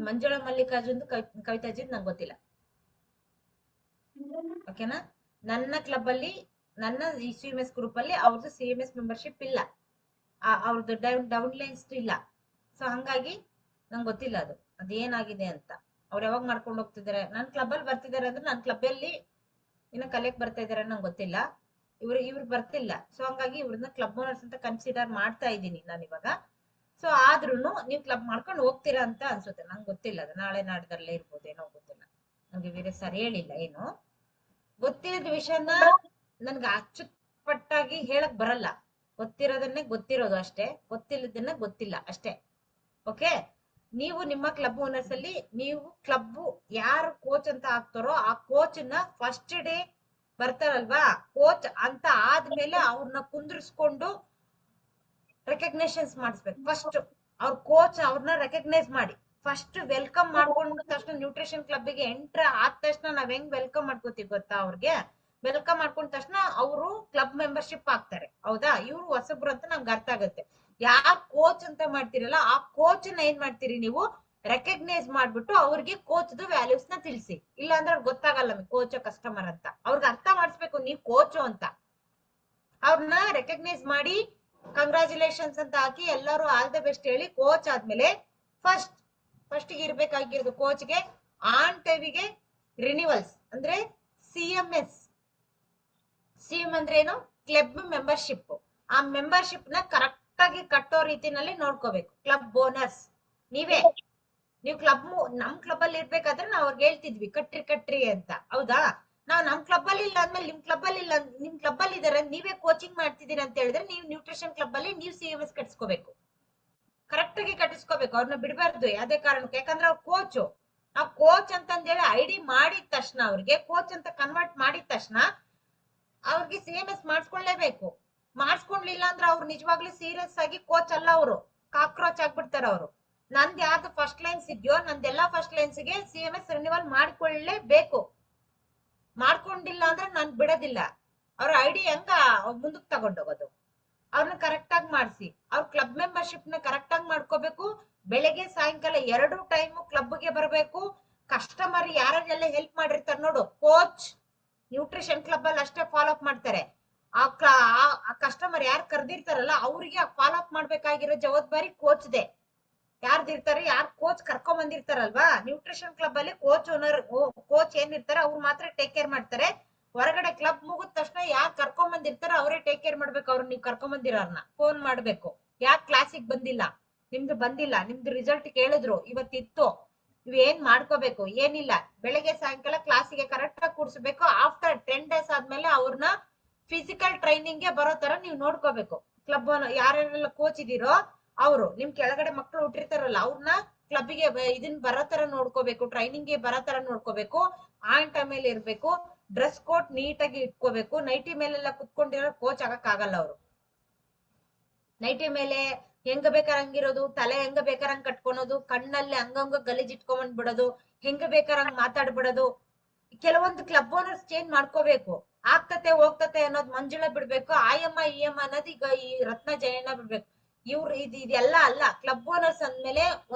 ಮಂಜುಳಾ ಮಲ್ಲಿಕಾರ್ಜುನ್ ಕವಿತಾಜಿದ್ ನಂಗೆ ಗೊತ್ತಿಲ್ಲ. ಓಕೆನಾ? ನನ್ನ ಕ್ಲಬ್ ಅಲ್ಲಿ ನನ್ನ ಈ CMS ಗ್ರೂಪ್ ಅಲ್ಲಿ ಅವ್ರದ್ದು CMS ಮೆಂಬರ್ಶಿಪ್ ಇಲ್ಲ, ಅವ್ರದ್ದು ಡೌನ್ ಲೈನ್ಸ್ ಇಲ್ಲ. ಸೊ ಹಂಗಾಗಿ ನಂಗೆ ಗೊತ್ತಿಲ್ಲ ಅದೇನಾಗಿದೆ ಅಂತ. ಅವ್ರು ಯಾವಾಗ ಮಾಡ್ಕೊಂಡು ಹೋಗ್ತಿದಾರೆ, ನನ್ನ ಕ್ಲಬ್ ಅಲ್ಲಿ ಬರ್ತಿದಾರೆ ಅಂದ್ರೆ ನನ್ನ ಕ್ಲಬ್ ಅಲ್ಲಿ ಇನ್ನ ಕಲಿಯಕ್ ಬರ್ತಾ ಇದಾರೆ ನಂಗೆ ಗೊತ್ತಿಲ್ಲ. ಇವ್ರು ಬರ್ತಿಲ್ಲ. ಸೊ ಹಂಗಾಗಿ ಇವ್ರನ್ನ ಕ್ಲಬ್ ಓನರ್ಸ್ ಅಂತ ಕನ್ಸಿಡರ್ ಮಾಡ್ತಾ ಇದ್ದೀನಿ ನಾನು ಇವಾಗ. ಸೊ ಆದ್ರೂನು ನೀವು ಕ್ಲಬ್ ಮಾಡ್ಕೊಂಡು ಹೋಗ್ತೀರಾ ಅಂತ ಅನ್ಸುತ್ತೆ, ನಂಗೆ ಗೊತ್ತಿಲ್ಲ. ಅದು ನಾಳೆ ನಾಡ್ದಲ್ಲೇ ಇರ್ಬೋದೇನೋ, ಗೊತ್ತಿಲ್ಲ. ನಂಗೆ ಬೇರೆ ಸರಿ ಹೇಳಿಲ್ಲ ಏನು. ಗೊತ್ತಿರೋದ್ ವಿಷಯನ ನನ್ಗೆ ಅಚ್ಚುಕಟ್ಟಾಗಿ ಹೇಳಕ್ ಬರಲ್ಲ. ಗೊತ್ತಿರೋದನ್ನೇ ಗೊತ್ತಿರೋದು ಅಷ್ಟೇ, ಗೊತ್ತಿಲ್ಲದನ್ನ ಗೊತ್ತಿಲ್ಲ ಅಷ್ಟೇ. ಓಕೆ? ನೀವು ನಿಮ್ಮ ಕ್ಲಬ್ ಓನರ್ಸ್ ಅಲ್ಲಿ ನೀವು ಕ್ಲಬ್ ಯಾರು ಕೋಚ್ ಅಂತ ಆಗ್ತಾರೋ ಆ ಕೋಚ್ ನ ಫಸ್ಟ್ ಡೇ ಬರ್ತಾರಲ್ವಾ, ಕೋಚ್ ಅಂತ ಆದ್ಮೇಲೆ ಅವ್ರನ್ನ ಕುಂದ್ರಿಸ್ಕೊಂಡು ರೆಕಗ್ನೇಷನ್ಸ್ ಮಾಡಿಸ್ಬೇಕು. ಫಸ್ಟ್ ಅವ್ರ ಕೋಚ್ ಅವ್ರನ್ನ ರೆಕಗ್ನೈಸ್ ಮಾಡಿ ಫಸ್ಟ್ ವೆಲ್ಕಮ್ ಮಾಡ್ಕೊಂಡ ತಕ್ಷಣ ನ್ಯೂಟ್ರಿಷನ್ ಕ್ಲಬ್ಗೆ ಎಂಟ್ರ್ ಆದ ತಕ್ಷಣ ನಾವ್ ಹೆಂಗ್ ವೆಲ್ಕಮ್ ಮಾಡ್ಕೋತೀವಿ ಗೊತ್ತಾ? ಅವ್ರಿಗೆ ವೆಲ್ಕಮ್ ಮಾಡ್ಕೊಂಡ ತಕ್ಷಣ ಅವರು ಕ್ಲಬ್ ಮೆಂಬರ್ಶಿಪ್ ಆಗ್ತಾರೆ. ಹೌದಾ? ಇವ್ರು ಹೊಸಬ್ರು ಅಂತ ನಮ್ಗೆ ಅರ್ಥ ಆಗುತ್ತೆ. ಯಾರ್ ಕೋಚ್ ಅಂತ ಮಾಡ್ತಿರಲ್ಲ ಆ ಕೋಚ್ ನ ಏನ್ ಮಾಡ್ತೀರಿ ನೀವು, ರೆಕಗ್ನೈಸ್ ಮಾಡ್ಬಿಟ್ಟು ಅವ್ರಿಗೆ ಕೋಚ್ದು ವ್ಯಾಲ್ಯೂಸ್ ನ ತಿಳಿಸಿ. ಇಲ್ಲ ಅಂದ್ರೆ ಅವ್ರಿಗೆ ಗೊತ್ತಾಗಲ್ಲ ಕೋಚ್ ಕಸ್ಟಮರ್ ಅಂತ. ಅವ್ರಿಗೆ ಅರ್ಥ ಮಾಡಿಸ್ಬೇಕು ನೀವು ಕೋಚು ಅಂತ. ಅವ್ರನ್ನ ರೆಕಗ್ನೈಸ್ ಮಾಡಿ ಕಂಗ್ರಾಚುಲೇಷನ್ಸ್ ಅಂತ ಹಾಕಿ ಎಲ್ಲರೂ ಆಲ್ ದ ಬೆಸ್ಟ್ ಹೇಳಿ ಕೋಚ್ ಆದ್ಮೇಲೆ ಫಸ್ಟ್ ಇರ್ಬೇಕಾಗಿರೋದು ಕೋಚ್ಗೆ ಆನ್ ಟೈಮಿಗೆ ರಿನಿವಲ್ಸ್ ಅಂದ್ರೆ CMS ಅಂದ್ರೆ ಏನು? Club membership. ಆ ಮೆಂಬರ್ಶಿಪ್ ನ ಕರೆಕ್ಟ್ ಆಗಿ ಕಟ್ಟೋ ರೀತಿನಲ್ಲಿ ನೋಡ್ಕೋಬೇಕು. ಕ್ಲಬ್ ಓನರ್ಸ್ ನೀವು ನಮ್ ಕ್ಲಬ್ ಅಲ್ಲಿ ಇರ್ಬೇಕಾದ್ರೆ ನಾವ್ ಅವ್ರಿಗೆ ಹೇಳ್ತಿದ್ವಿ ಕಟ್ರಿ ಅಂತ. ಹೌದಾ? ನಾವ್ ನಮ್ ಕ್ಲಬ್ ಅಲ್ಲಿ ಇಲ್ಲ ಅಂದ್ಮೇಲೆ ನಿಮ್ ಕ್ಲಬ್ ಅಲ್ಲಿ ಇದಾರೆ, ನೀವೇ ಕೋಚಿಂಗ್ ಮಾಡ್ತಿದ್ದೀರಿ ಅಂತ ಹೇಳಿದ್ರೆ ನೀವು ನ್ಯೂಟ್ರಿಷನ್ ಕ್ಲಬ್ ಅಲ್ಲಿ ನೀವು CMS ಕಟ್ಸ್ಕೋಬೇಕು. ಕರೆಕ್ಟ್ ಆಗಿ ಕಟ್ಟಿಸ್ಕೋಬೇಕು. ಅವ್ರನ್ನ ಬಿಡಬಾರ್ದು ಯಾವ್ದೇ ಕಾರಣಕ್ಕೆ. ಯಾಕಂದ್ರೆ ಅವ್ರ ಕೋಚ್, ನಾವ್ ಕೋಚ್ ಅಂತಂದೇಳಿ ಐಡಿ ಮಾಡಿದ ತಕ್ಷಣ ಅವ್ರಿಗೆ ಕೋಚ್ ಅಂತ ಕನ್ವರ್ಟ್ ಮಾಡಿದ ತಕ್ಷಣ ಅವ್ರಿಗೆ CMS ಮಾಡಿಸ್ಕೊಳ್ಳೇಬೇಕು. ಮಾಡಿಸ್ಕೊಂಡ್ಲಿಲ್ಲ ಅಂದ್ರೆ ಅವ್ರು ನಿಜವಾಗ್ಲೂ ಸೀರಿಯಸ್ ಆಗಿ ಕೋಚ್ ಅಲ್ಲ ಅವರು. ಕಾಕ್ರೋಚ್ ಆಗ್ಬಿಡ್ತಾರ ಅವ್ರು. ನಂದ್ ಯಾವ್ದು ಫಸ್ಟ್ ಲೈನ್ಸ್ ಇದೆಯೋ ನಂದೆಲ್ಲಾ ಫಸ್ಟ್ ಲೈನ್ಸ್ ಗೆ CMS ರಿನಿವಲ್ ಮಾಡ್ಕೊಳ್ಳೇಬೇಕು. ಮಾಡ್ಕೊಂಡಿಲ್ಲ ಅಂದ್ರೆ ನಾನ್ ಬಿಡೋದಿಲ್ಲ. ಅವ್ರ ಐಡಿ ಹೆಂಗ ಮುಂದಕ್ ತಗೊಂಡೋಗೋದು? ಅವ್ರನ್ನ ಕರೆಕ್ಟ್ ಆಗಿ ಮಾಡ್ಸಿ. ಅವ್ರ ಕ್ಲಬ್ ಮೆಂಬರ್ಶಿಪ್ ನ ಕರೆಕ್ಟ್ ಆಗಿ ಮಾಡ್ಕೋಬೇಕು. ಬೆಳಗ್ಗೆ ಸಾಯಂಕಾಲ 2 ಟೈಮ್ ಕ್ಲಬ್ಗೆ ಬರಬೇಕು. ಕಸ್ಟಮರ್ ಯಾರೆಲ್ಲ ಹೆಲ್ಪ್ ಮಾಡಿರ್ತಾರೆ ನೋಡು, ಕೋಚ್ ನ್ಯೂಟ್ರಿಷನ್ ಕ್ಲಬ್ ಅಲ್ಲಿ ಅಷ್ಟೇ ಫಾಲೋ ಅಪ್ ಮಾಡ್ತಾರೆ. ಆ ಕಸ್ಟಮರ್ ಯಾರು ಕರ್ದಿರ್ತಾರಲ್ಲ ಅವ್ರಿಗೆ ಫಾಲೋ ಅಪ್ ಮಾಡ್ಬೇಕಾಗಿರೋ ಜವಾಬ್ದಾರಿ ಕೋಚ್ದೆ. ಯಾರ್ದಿರ್ತಾರೆ, ಯಾರ್ ಕೋಚ್ ಕರ್ಕೊಂಡ್ ಬಂದಿರ್ತಾರಲ್ವಾ, ನ್ಯೂಟ್ರಿಷನ್ ಕ್ಲಬ್ ಅಲ್ಲಿ ಕೋಚ್ ಏನಿರ್ತಾರೆ ಅವ್ರು ಮಾತ್ರ ಟೇಕ್ ಕೇರ್ ಮಾಡ್ತಾರೆ. ಹೊರಗಡೆ ಕ್ಲಬ್ ಮುಗಿದ ತಕ್ಷಣ ಯಾರ್ ಕರ್ಕೊಂಡ್ ಬಂದಿರ್ತಾರ ಅವರೇ ಟೇಕ್ ಕೇರ್ ಮಾಡ್ಬೇಕು. ಅವ್ರು ನೀವ್ ಕರ್ಕೊಂಡ್ ಬಂದಿರೋರ್ನ ಫೋನ್ ಮಾಡ್ಬೇಕು, ಯಾಕೆ ಕ್ಲಾಸಿಗೆ ಬಂದಿಲ್ಲ, ನಿಮ್ದು ಬಂದಿಲ್ಲ, ನಿಮ್ದು ರಿಸಲ್ಟ್ ಕೇಳಿದ್ರು ಇವತ್ತಿತ್ತು, ನೀವ್ ಏನ್ ಮಾಡ್ಕೋಬೇಕು ಏನಿಲ್ಲ. ಬೆಳಗ್ಗೆ ಸಾಯಂಕಾಲ ಕ್ಲಾಸಿಗೆ ಕರೆಕ್ಟ್ ಆಗಿ ಕೂಡ್ಸ್ಬೇಕು. ಆಫ್ಟರ್ 10 days ಆದ್ಮೇಲೆ ಅವ್ರನ್ನ ಫಿಸಿಕಲ್ ಟ್ರೈನಿಂಗ್ ಗೆ ಬರೋ ತರ ನೀವ್ ನೋಡ್ಕೋಬೇಕು. ಕ್ಲಬ್ ಯಾರೆಲ್ಲ ಕೋಚ್ ಇದೀರೋ ಅವರು, ನಿಮ್ ಕೆಳಗಡೆ ಮಕ್ಳು ಹುಟ್ಟಿರ್ತಾರಲ್ಲ ಅವ್ರನ್ನ ಕ್ಲಬ್ಗೆ ಇದನ್ ಬರೋ ತರ ನೋಡ್ಕೋಬೇಕು, ಟ್ರೈನಿಂಗ್ ಗೆ ಬರೋ ತರ ನೋಡ್ಕೋಬೇಕು. ಆನ್ ಟೈಮ್ ಮೇಲೆ ಇರ್ಬೇಕು. ಡ್ರೆಸ್ ಕೋಡ್ ನೀಟಾಗಿ ಇಟ್ಕೋಬೇಕು. ನೈಟಿ ಮೇಲೆಲ್ಲ ಕುತ್ಕೊಂಡಿರೋ ಕೋಚ್ ಆಗಕ್ ಆಗಲ್ಲ ಅವರು. ನೈಟಿ ಮೇಲೆ ಹೆಂಗ ಬೇಕಾರಂಗಿರೋದು, ತಲೆ ಹೆಂಗ ಬೇಕಾರಂಗ್ ಕಟ್ಕೊಳೋದು, ಕಣ್ಣಲ್ಲಿ ಹಂಗಂಗ ಗಲೀಜ್ ಇಟ್ಕೊಂಡ್ ಬಿಡೋದು, ಹೆಂಗ ಬೇಕಾರಂಗ್ ಮಾತಾಡ್ಬಿಡೋದು. ಕೆಲವೊಂದು ಕ್ಲಬ್ ಓನರ್ಸ್ ಚೇಂಜ್ ಮಾಡ್ಕೋಬೇಕು. ಆಗ್ತತೆ ಹೋಗ್ತತೆ ಅನ್ನೋದು ಮಂಜುಳ ಬಿಡ್ಬೇಕು. ಆಯಮ್ಮ ಈಯಮ್ಮ ಅನ್ನೋದು ಈಗ ಈ ರತ್ನ ಜಯಣ್ಣ ಬಿಡ್ಬೇಕು. ಇವ್ರು ಇದೆಲ್ಲ ಅಲ್ಲ. ಕ್ಲಬ್ ಓನರ್ಸ್ ಅಂದ್ಮೇಲೆ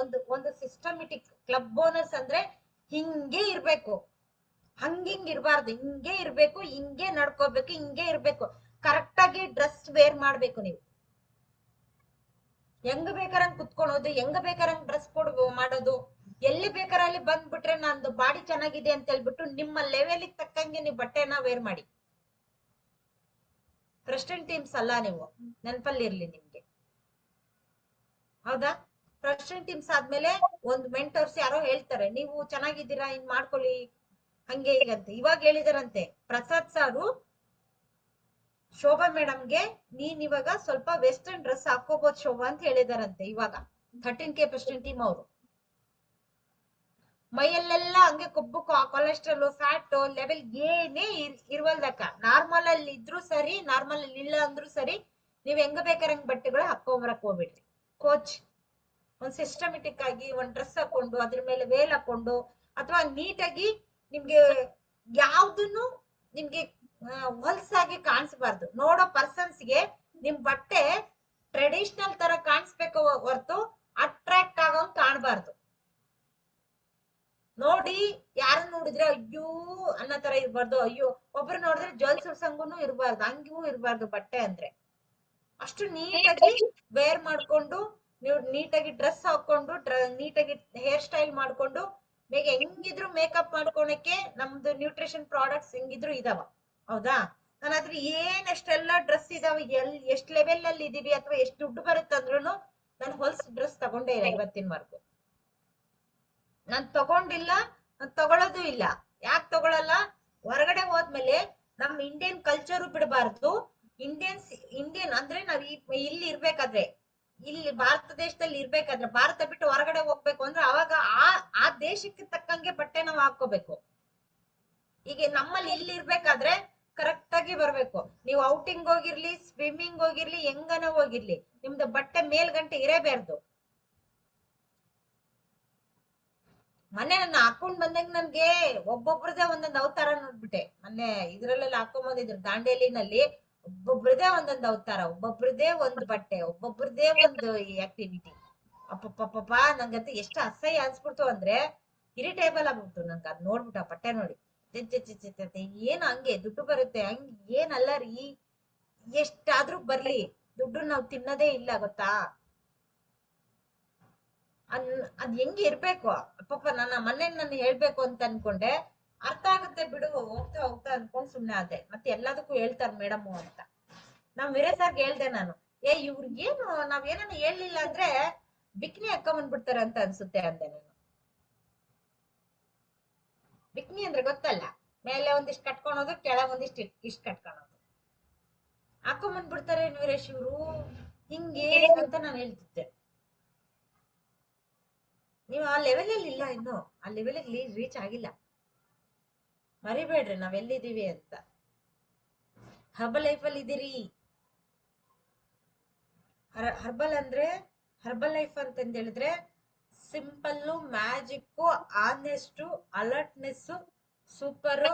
ಒಂದು ಸಿಸ್ಟಮೆಟಿಕ್ ಕ್ಲಬ್ ಓನರ್ಸ್ ಅಂದ್ರೆ ಹಿಂಗೆ ಇರ್ಬೇಕು, ಹಂಗಿಂಗ್ ಇರ್ಬಾರ್ದು, ಹಿಂಗೆ ಇರ್ಬೇಕು, ಹಿಂಗೆ ನಡ್ಕೋಬೇಕು, ಹಿಂಗೆ ಇರ್ಬೇಕು. ಕರೆಕ್ಟ್ ಆಗಿ ಡ್ರೆಸ್ ವೇರ್ ಮಾಡ್ಬೇಕು. ನೀವು ಹೆಂಗ್ ಬೇಕಾರಂಗ್ ಕುತ್ಕೊಳೋದು, ಹೆಂಗ್ ಬೇಕಾರಂಗ್ ಡ್ರೆಸ್ ಕೋಡ್ ಮಾಡೋದು, ಎಲ್ಲಿ ಬೇಕಾರ ಅಲ್ಲಿ ಬಂದ್ಬಿಟ್ರೆ ನಂದು ಬಾಡಿ ಚೆನ್ನಾಗಿದೆ ಅಂತ ಹೇಳ್ಬಿಟ್ಟು ನಿಮ್ಮ ಲೆವೆಲ್ ತಕ್ಕಂಗೆ ನೀವು ಬಟ್ಟೆನ ವೇರ್ ಮಾಡಿ. ಪ್ರೆಸಿಡೆಂಟ್ ಟೀಮ್ಸ್ ಅಲ್ಲ ನೀವು, ನೆನಪಲ್ಲಿ ಇರ್ಲಿ ನಿಮ್ಗೆ. ಹೌದಾ? ಪ್ರೆಸಿಡೆಂಟ್ ಟೀಮ್ಸ್ ಆದ್ಮೇಲೆ ಒಂದು ಮೆಂಟರ್ಸ್ ಯಾರೋ ಹೇಳ್ತಾರೆ, ನೀವು ಚೆನ್ನಾಗಿದ್ದೀರಾ ಇನ್ ಮಾಡ್ಕೊಳ್ಳಿ ಹಂಗೆ ಹೀಗಂತ. ಇವಾಗ ಹೇಳಿದಾರಂತೆ ಪ್ರಸಾದ್ ಸಾರು ಶೋಭಾ ಮೇಡಮ್ಗೆ, ನೀನ್ ಇವಾಗ ಸ್ವಲ್ಪ ವೆಸ್ಟರ್ನ್ ಡ್ರೆಸ್ ಹಾಕೋಬಹುದು ಶೋಭಾ ಅಂತ ಹೇಳಿದಾರಂತೆ. ಇವಾಗ 13K ಪ್ರೆಸಿಡೆಂಟ್ ಟೀಮ್ ಅವರು ಮೈಯಲ್ಲೆಲ್ಲ ಹಂಗೆ ಕೊಬ್ಬು, ಕೊಲೆಸ್ಟ್ರಾಲ್, ಫ್ಯಾಟ್ ಲೆವೆಲ್ ಏನೇ ಇರುವಲ್ದಕ್ಕ. ನಾರ್ಮಲ್ ಅಲ್ಲಿ ಇದ್ರು ಸರಿ, ನಾರ್ಮಲ್ ಅಲ್ಲಿ ಇಲ್ಲ ಅಂದ್ರು ಸರಿ, ನೀವ್ ಹೆಂಗ ಬೇಕಾರಂಗ್ ಬಟ್ಟೆಗಳು ಹಾಕೊಂಬರಕ್ ಹೋಗ್ಬಿಡ್ರಿ. ಕೋಚ್ ಒಂದ್ ಸಿಸ್ಟಮೆಟಿಕ್ ಆಗಿ ಒಂದ್ ಡ್ರೆಸ್ ಹಾಕೊಂಡು ಅದ್ರ ಮೇಲೆ ವೇಲ್ ಹಾಕೊಂಡು, ಅಥವಾ ನೀಟಾಗಿ ನಿಮ್ಗೆ ಯಾವ್ದನ್ನು ನಿಮ್ಗೆ ಹೊಲ್ಸಾಗಿ ಕಾಣಿಸಬಾರ್ದು. ನೋಡೋ ಪರ್ಸನ್ಸ್ಗೆ ನಿಮ್ ಬಟ್ಟೆ ಟ್ರೆಡಿಷನಲ್ ತರ ಕಾಣಿಸ್ಬೇಕು ಹೊರತು ಅಟ್ರಾಕ್ಟ್ ಆಗೋಂಗ್ ಕಾಣಬಾರ್ದು. ನೋಡಿ ಯಾರನ್ನ ನೋಡಿದ್ರೆ ಅಯ್ಯೋ ಅನ್ನೋ ತರ ಇರ್ಬಾರ್ದು. ಅಯ್ಯೋ ಒಬ್ರು ನೋಡಿದ್ರೆ ಜೋಲ್ ಸುರ್ಸಂಗುನು ಇರ್ಬಾರ್ದು, ಹಂಗೂ ಇರ್ಬಾರ್ದು. ಬಟ್ಟೆ ಅಂದ್ರೆ ಅಷ್ಟು ನೀಟಾಗಿ ವೇರ್ ಮಾಡ್ಕೊಂಡು, ನೀವು ನೀಟಾಗಿ ಡ್ರೆಸ್ ಹಾಕೊಂಡು, ನೀಟಾಗಿ ಹೇರ್ ಸ್ಟೈಲ್ ಮಾಡ್ಕೊಂಡು, ಬೇಗ ಹೆಂಗಿದ್ರು ಮೇಕಪ್ ಮಾಡ್ಕೊಳಕ್ಕೆ ನಮ್ದು ನ್ಯೂಟ್ರಿಷನ್ ಪ್ರಾಡಕ್ಟ್ಸ್ ಹೆಂಗಿದ್ರು ಇದಾವ. ಹೌದಾ? ನನ್ನ ಹತ್ರ ಎಷ್ಟೆಲ್ಲ ಡ್ರೆಸ್ ಇದಾವ, ಎಷ್ಟ್ ಲೆವೆಲ್ ಅಲ್ಲಿ ಇದೀವಿ ಅಥವಾ ಎಷ್ಟ್ ದುಡ್ಡು ಬರುತ್ತಂದ್ರು ನಾನು ಹೊಲ್ಸ್ ಡ್ರೆಸ್ ತಗೊಂಡೇ ಇಲ್ಲ ಇವತ್ತಿನವರೆಗೂ. ನಾನ್ ತಗೊಂಡಿಲ್ಲ, ನಾನ್ ತಗೊಳ್ಳೋದು ಇಲ್ಲ. ಯಾಕೆ ತಗೊಳಲ್ಲ? ಹೊರಗಡೆ ಹೋದ್ಮೇಲೆ ನಮ್ ಇಂಡಿಯನ್ ಕಲ್ಚರು ಬಿಡಬಾರ್ದು. ಇಂಡಿಯನ್ ಅಂದ್ರೆ ನಾವ್ ಇಲ್ಲಿ ಇರ್ಬೇಕಾದ್ರೆ, ಇಲ್ಲಿ ಭಾರತ ದೇಶದಲ್ಲಿ ಇರ್ಬೇಕಾದ್ರೆ, ಭಾರತ ಬಿಟ್ಟು ಹೊರಗಡೆ ಹೋಗ್ಬೇಕು ಅಂದ್ರೆ ಅವಾಗ ಆ ದೇಶಕ್ಕೆ ತಕ್ಕಂಗೆ ಬಟ್ಟೆ ನಾವ್ ಹಾಕೋಬೇಕು. ಈಗ ನಮ್ಮಲ್ಲಿ ಇಲ್ಲಿ ಇರ್ಬೇಕಾದ್ರೆ ಕರೆಕ್ಟ್ ಆಗಿ ಬರ್ಬೇಕು. ನೀವು ಔಟಿಂಗ್ ಹೋಗಿರ್ಲಿ, ಸ್ವಿಮ್ಮಿಂಗ್ ಹೋಗಿರ್ಲಿ, ಹೆಂಗನ ಹೋಗಿರ್ಲಿ, ನಿಮ್ದು ಬಟ್ಟೆ ಮೇಲ್ಗಂಟೆ ಇರೇಬಾರ್ದು. ಮೊನ್ನೆ ನನ್ನ ಹಾಕೊಂಡ್ ಬಂದಂಗ ನನ್ಗೆ ಒಬ್ಬೊಬ್ರದೇ ಒಂದೊಂದ್ ಅವತಾರ ನೋಡ್ಬಿಟ್ಟೆ. ಮೊನ್ನೆ ಇದ್ರಲ್ಲೆಲ್ಲ ಹಾಕೊಂಡ್ ಬಂದಿದ್ರು ದಾಂಡೇಲಿನಲ್ಲಿ, ಒಬ್ಬೊಬ್ರದೇ ಒಂದೊಂದ್ ಅವತಾರ, ಒಬ್ಬೊಬ್ರದೇ ಒಂದ್ ಬಟ್ಟೆ, ಒಬ್ಬೊಬ್ರದೇ ಒಂದು ಆಕ್ಟಿವಿಟಿ. ಅಪ್ಪಪ್ಪಪ್ಪ ನಂಗಂತ ಎಷ್ಟು ಅಸಹ್ಯ ಅನ್ಸ್ಬಿಡ್ತು ಅಂದ್ರೆ ಇರಿಟೇಬಲ್ ಆಗ್ಬಿಡ್ತು ನಂಗೆ ಅದ್ ನೋಡ್ಬಿಟ್ಟು, ಆ ಬಟ್ಟೆ ನೋಡಿ. ಏನ್ ಹಂಗೆ ದುಡ್ಡು ಬರುತ್ತೆ ಹಂಗ್ ಏನಲ್ಲ ರೀ, ಎಷ್ಟಾದ್ರೂ ಬರ್ಲಿ, ದುಡ್ಡು ನಾವ್ ತಿನ್ನೋದೇ ಇಲ್ಲ ಗೊತ್ತಾ. ಅದ್ ಹೆಂಗ್ ಇರ್ಬೇಕು ಪಾಪ. ನಾನು ಹೇಳ್ಬೇಕು ಅಂತ ಅನ್ಕೊಂಡೆ, ಅರ್ಥ ಆಗುತ್ತೆ ಬಿಡು ಹೋಗ್ತಾ ಹೋಗ್ತಾ ಅನ್ಕೊಂಡ್ ಸುಮ್ನೆ ಆದೆ. ಮತ್ತೆ ಎಲ್ಲದಕ್ಕೂ ಹೇಳ್ತಾರ ಮೇಡಮ್ ಅಂತ. ನಮ್ ವೀರೇಶ್ ಸರ್ಗೆ ಹೇಳ್ದೆ ನಾನು, ಇವ್ರಿಗೇನು ನಾವೇನ ಹೇಳ್ಲಿಲ್ಲ ಅಂದ್ರೆ ಬಿಕ್ನಿ ಹಾಕೊಂಡ್ಬಂದ್ಬಿಡ್ತಾರೆ ಅಂತ ಅನ್ಸುತ್ತೆ ಅಂದೆ ನಾನು. ಬಿಕ್ನಿ ಅಂದ್ರೆ ಗೊತ್ತಲ್ಲ, ಮೇಲೆ ಒಂದಿಷ್ಟು ಕಟ್ಕೊಳೋದು, ಕೆಳಗ್ ಒಂದಿಷ್ಟು ಇಷ್ಟ ಕಟ್ಕೊಳೋದು, ಹಾಕೊಂಡ್ಬಂದ್ಬಿಡ್ತಾರೆ ವೀರೇಶ್ ಇವ್ರು ಹಿಂಗೆ ಅಂತ ನಾನು ಹೇಳ್ತಿದ್ದೆ. ನೀವು ಆ ಲೆವೆಲ್ ಅಲ್ಲಿ ಇಲ್ಲ, ಇನ್ನು ಆ ಲೆವೆಲ್ ಅಲ್ಲಿ ರೀಚ್ ಆಗಿಲ್ಲ. ಮರಿಬೇಡ್ರಿ ನಾವೆಲ್ಲಿದ್ದೀವಿ ಅಂತ. ಹರ್ಬಲ್ ಲೈಫ್ ಅಲ್ಲಿ ಇದೀರಿ. ಹರ್ಬಲ್ ಅಂದ್ರೆ ಹರ್ಬಲ್ ಲೈಫ್ ಅಂತಂದ್ ಹೇಳಿದ್ರೆ simple, magic, honest, alertness, super.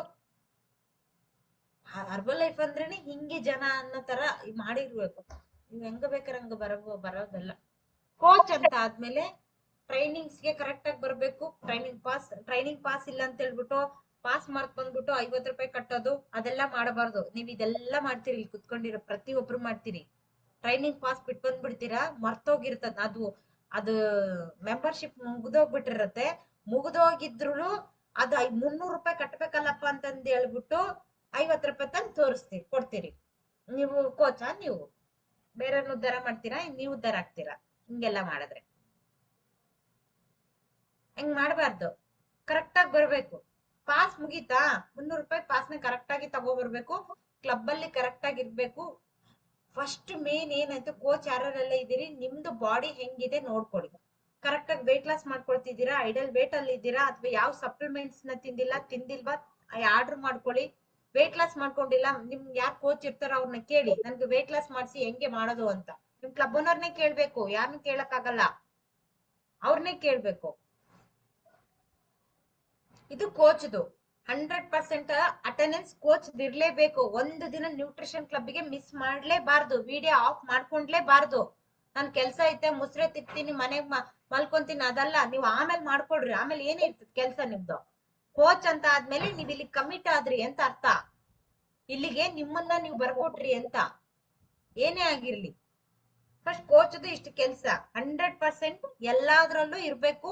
Herbal life ಅಂದ್ರೇನೆ ಹಿಂಗೆ ಜನ ಅನ್ನೋ ತರ ಮಾಡಿರ್ಬೇಕು. ನೀವ್ ಹೆಂಗ ಬೇಕಾರೆ ಹಂಗ ಬರೋದಲ್ಲ. ಕೋಚ್ ಅಂತ ಆದ್ಮೇಲೆ ಟ್ರೈನಿಂಗ್ಸ್ ಗೆ ಕರೆಕ್ಟ್ ಆಗಿ ಬರ್ಬೇಕು. ಟ್ರೈನಿಂಗ್ ಪಾಸ್ ಇಲ್ಲ ಅಂತ ಹೇಳ್ಬಿಟ್ಟು ಪಾಸ್ ಮಾರ್ಕ್ ಬಂದ್ಬಿಟ್ಟು 50 ರೂಪಾಯಿ ಕಟ್ಟೋದು ಅದೆಲ್ಲ ಮಾಡಬಾರ್ದು. ನೀವ್ ಇದೆಲ್ಲ ಮಾಡ್ತೀರಿ, ಇಲ್ಲಿ ಕುತ್ಕೊಂಡಿರೋ ಪ್ರತಿಯೊಬ್ರು ಮಾಡ್ತೀರಿ. ಟ್ರೈನಿಂಗ್ ಪಾಸ್ ಬಿಟ್ಟು ಬಂದ್ಬಿಡ್ತೀರಾ, ಮರ್ತೋಗಿರ್ತದ ಅದು ಮೆಂಬರ್ಶಿಪ್ ಮುಗ್ದೋಗ್ಬಿಟ್ಟಿರತ್ತೆ. ಮುಗ್ದೋಗಿದ್ರು ಅದು 300 ರೂಪಾಯಿ ಕಟ್ಬೇಕಲ್ಲಪ್ಪ ಅಂತಂದ್ ಹೇಳ್ಬಿಟ್ಟು 50 ರೂಪಾಯಿ ತಂದು ತೋರಿಸ್ತೀರಿ, ಕೊಡ್ತೀರಿ. ನೀವು ಕೋಚಾ? ನೀವು ಬೇರೆಯವ್ರನ್ನ ಉದ್ಧಾರ ಮಾಡ್ತೀರಾ? ನೀವು ಉದ್ಧಾರ ಆಗ್ತೀರಾ ಹಿಂಗೆಲ್ಲ ಮಾಡಿದ್ರೆ? ಹೆಂಗ್ ಮಾಡ್ಬಾರ್ದು. ಕರೆಕ್ಟ್ ಆಗಿ ಬರ್ಬೇಕು. ಪಾಸ್ ಮುಗೀತಾ, 300 ರೂಪಾಯಿ ಪಾಸ್ನ ಕರೆಕ್ಟ್ ಆಗಿ ತಗೋ ಬರ್ಬೇಕು. ಕ್ಲಬ್ ಅಲ್ಲಿ ಕರೆಕ್ಟ್ ಆಗಿ ಇರ್ಬೇಕು. ಫಸ್ಟ್ ಮೇನ್ ಏನಾಯ್ತು, ಕೋಚ್ ಯಾರೆಲ್ಲ ಇದೀರಿ, ನಿಮ್ದು ಬಾಡಿ ಹೆಂಗಿದೆ ನೋಡ್ಕೊಳ್ಳಿ. ಕರೆಕ್ಟ್ ಆಗಿ ವೇಟ್ ಲಾಸ್ ಮಾಡ್ಕೊಳ್ತಿದ್ದೀರಾ, ಐಡಲ್ ವೇಟ್ ಅಲ್ಲಿ ಇದ್ದೀರಾ, ಅಥವಾ ಯಾವ ಸಪ್ಲಿಮೆಂಟ್ಸ್ ನ ತಿಂದಿಲ್ವಾ ಆರ್ಡರ್ ಮಾಡ್ಕೊಳ್ಳಿ. ವೇಟ್ ಲಾಸ್ ಮಾಡ್ಕೊಂಡಿಲ್ಲ, ನಿಮ್ ಯಾರ್ ಕೋಚ್ ಇರ್ತಾರೋ ಅವ್ರನ್ನ ಕೇಳಿ, ನನ್ಗೆ ವೇಟ್ ಲಾಸ್ ಮಾಡ್ಸಿ ಹೆಂಗೆ ಮಾಡೋದು ಅಂತ. ನಿಮ್ ಕ್ಲಬ್ ಓನರ್ನೇ ಕೇಳ್ಬೇಕು, ಯಾರನ್ನು ಕೇಳಕ್ ಆಗಲ್ಲ, ಅವ್ರನ್ನೇ ಕೇಳ್ಬೇಕು. ಇದು ಕೋಚ್ದು 100% ಅಟೆಂಡೆನ್ಸ್ ಕೋಚ್ ಇರ್ಲೇಬೇಕು. ಒಂದು ದಿನ ನ್ಯೂಟ್ರಿಷನ್ ಕ್ಲಬ್ಗೆ ಮಿಸ್ ಮಾಡ್ಲೇಬಾರ್ದು, ವಿಡಿಯೋ ಆಫ್ ಮಾಡ್ಕೊಂಡ್ಲೇಬಾರ್ದು. ನನ್ ಕೆಲ್ಸ ಐತೆ, ಮುಸ್ರೆ ತಿಕ್ತೀನಿ, ಮನೆಗ್ ಮಲ್ಕೊಂತೀನಿ, ಅದಲ್ಲ. ನೀವು ಆಮೇಲೆ ಮಾಡ್ಕೊಡ್ರಿ, ಆಮೇಲೆ ಏನೇ ಇರ್ತದ ಕೆಲ್ಸ ನಿಮ್ದು. ಕೋಚ್ ಅಂತ ಆದ್ಮೇಲೆ ನೀವ್ ಇಲ್ಲಿ ಕಮಿಟ್ ಆದ್ರಿ ಅಂತ ಅರ್ಥ. ಇಲ್ಲಿಗೆ ನಿಮ್ಮನ್ನ ನೀವು ಬರ್ಕೊಟ್ರಿ ಅಂತ. ಏನೇ ಆಗಿರ್ಲಿ, ಫಸ್ಟ್ ಕೋಚ್ದು ಇಷ್ಟು ಕೆಲ್ಸ 100% ಎಲ್ಲಾದ್ರಲ್ಲೂ ಇರ್ಬೇಕು.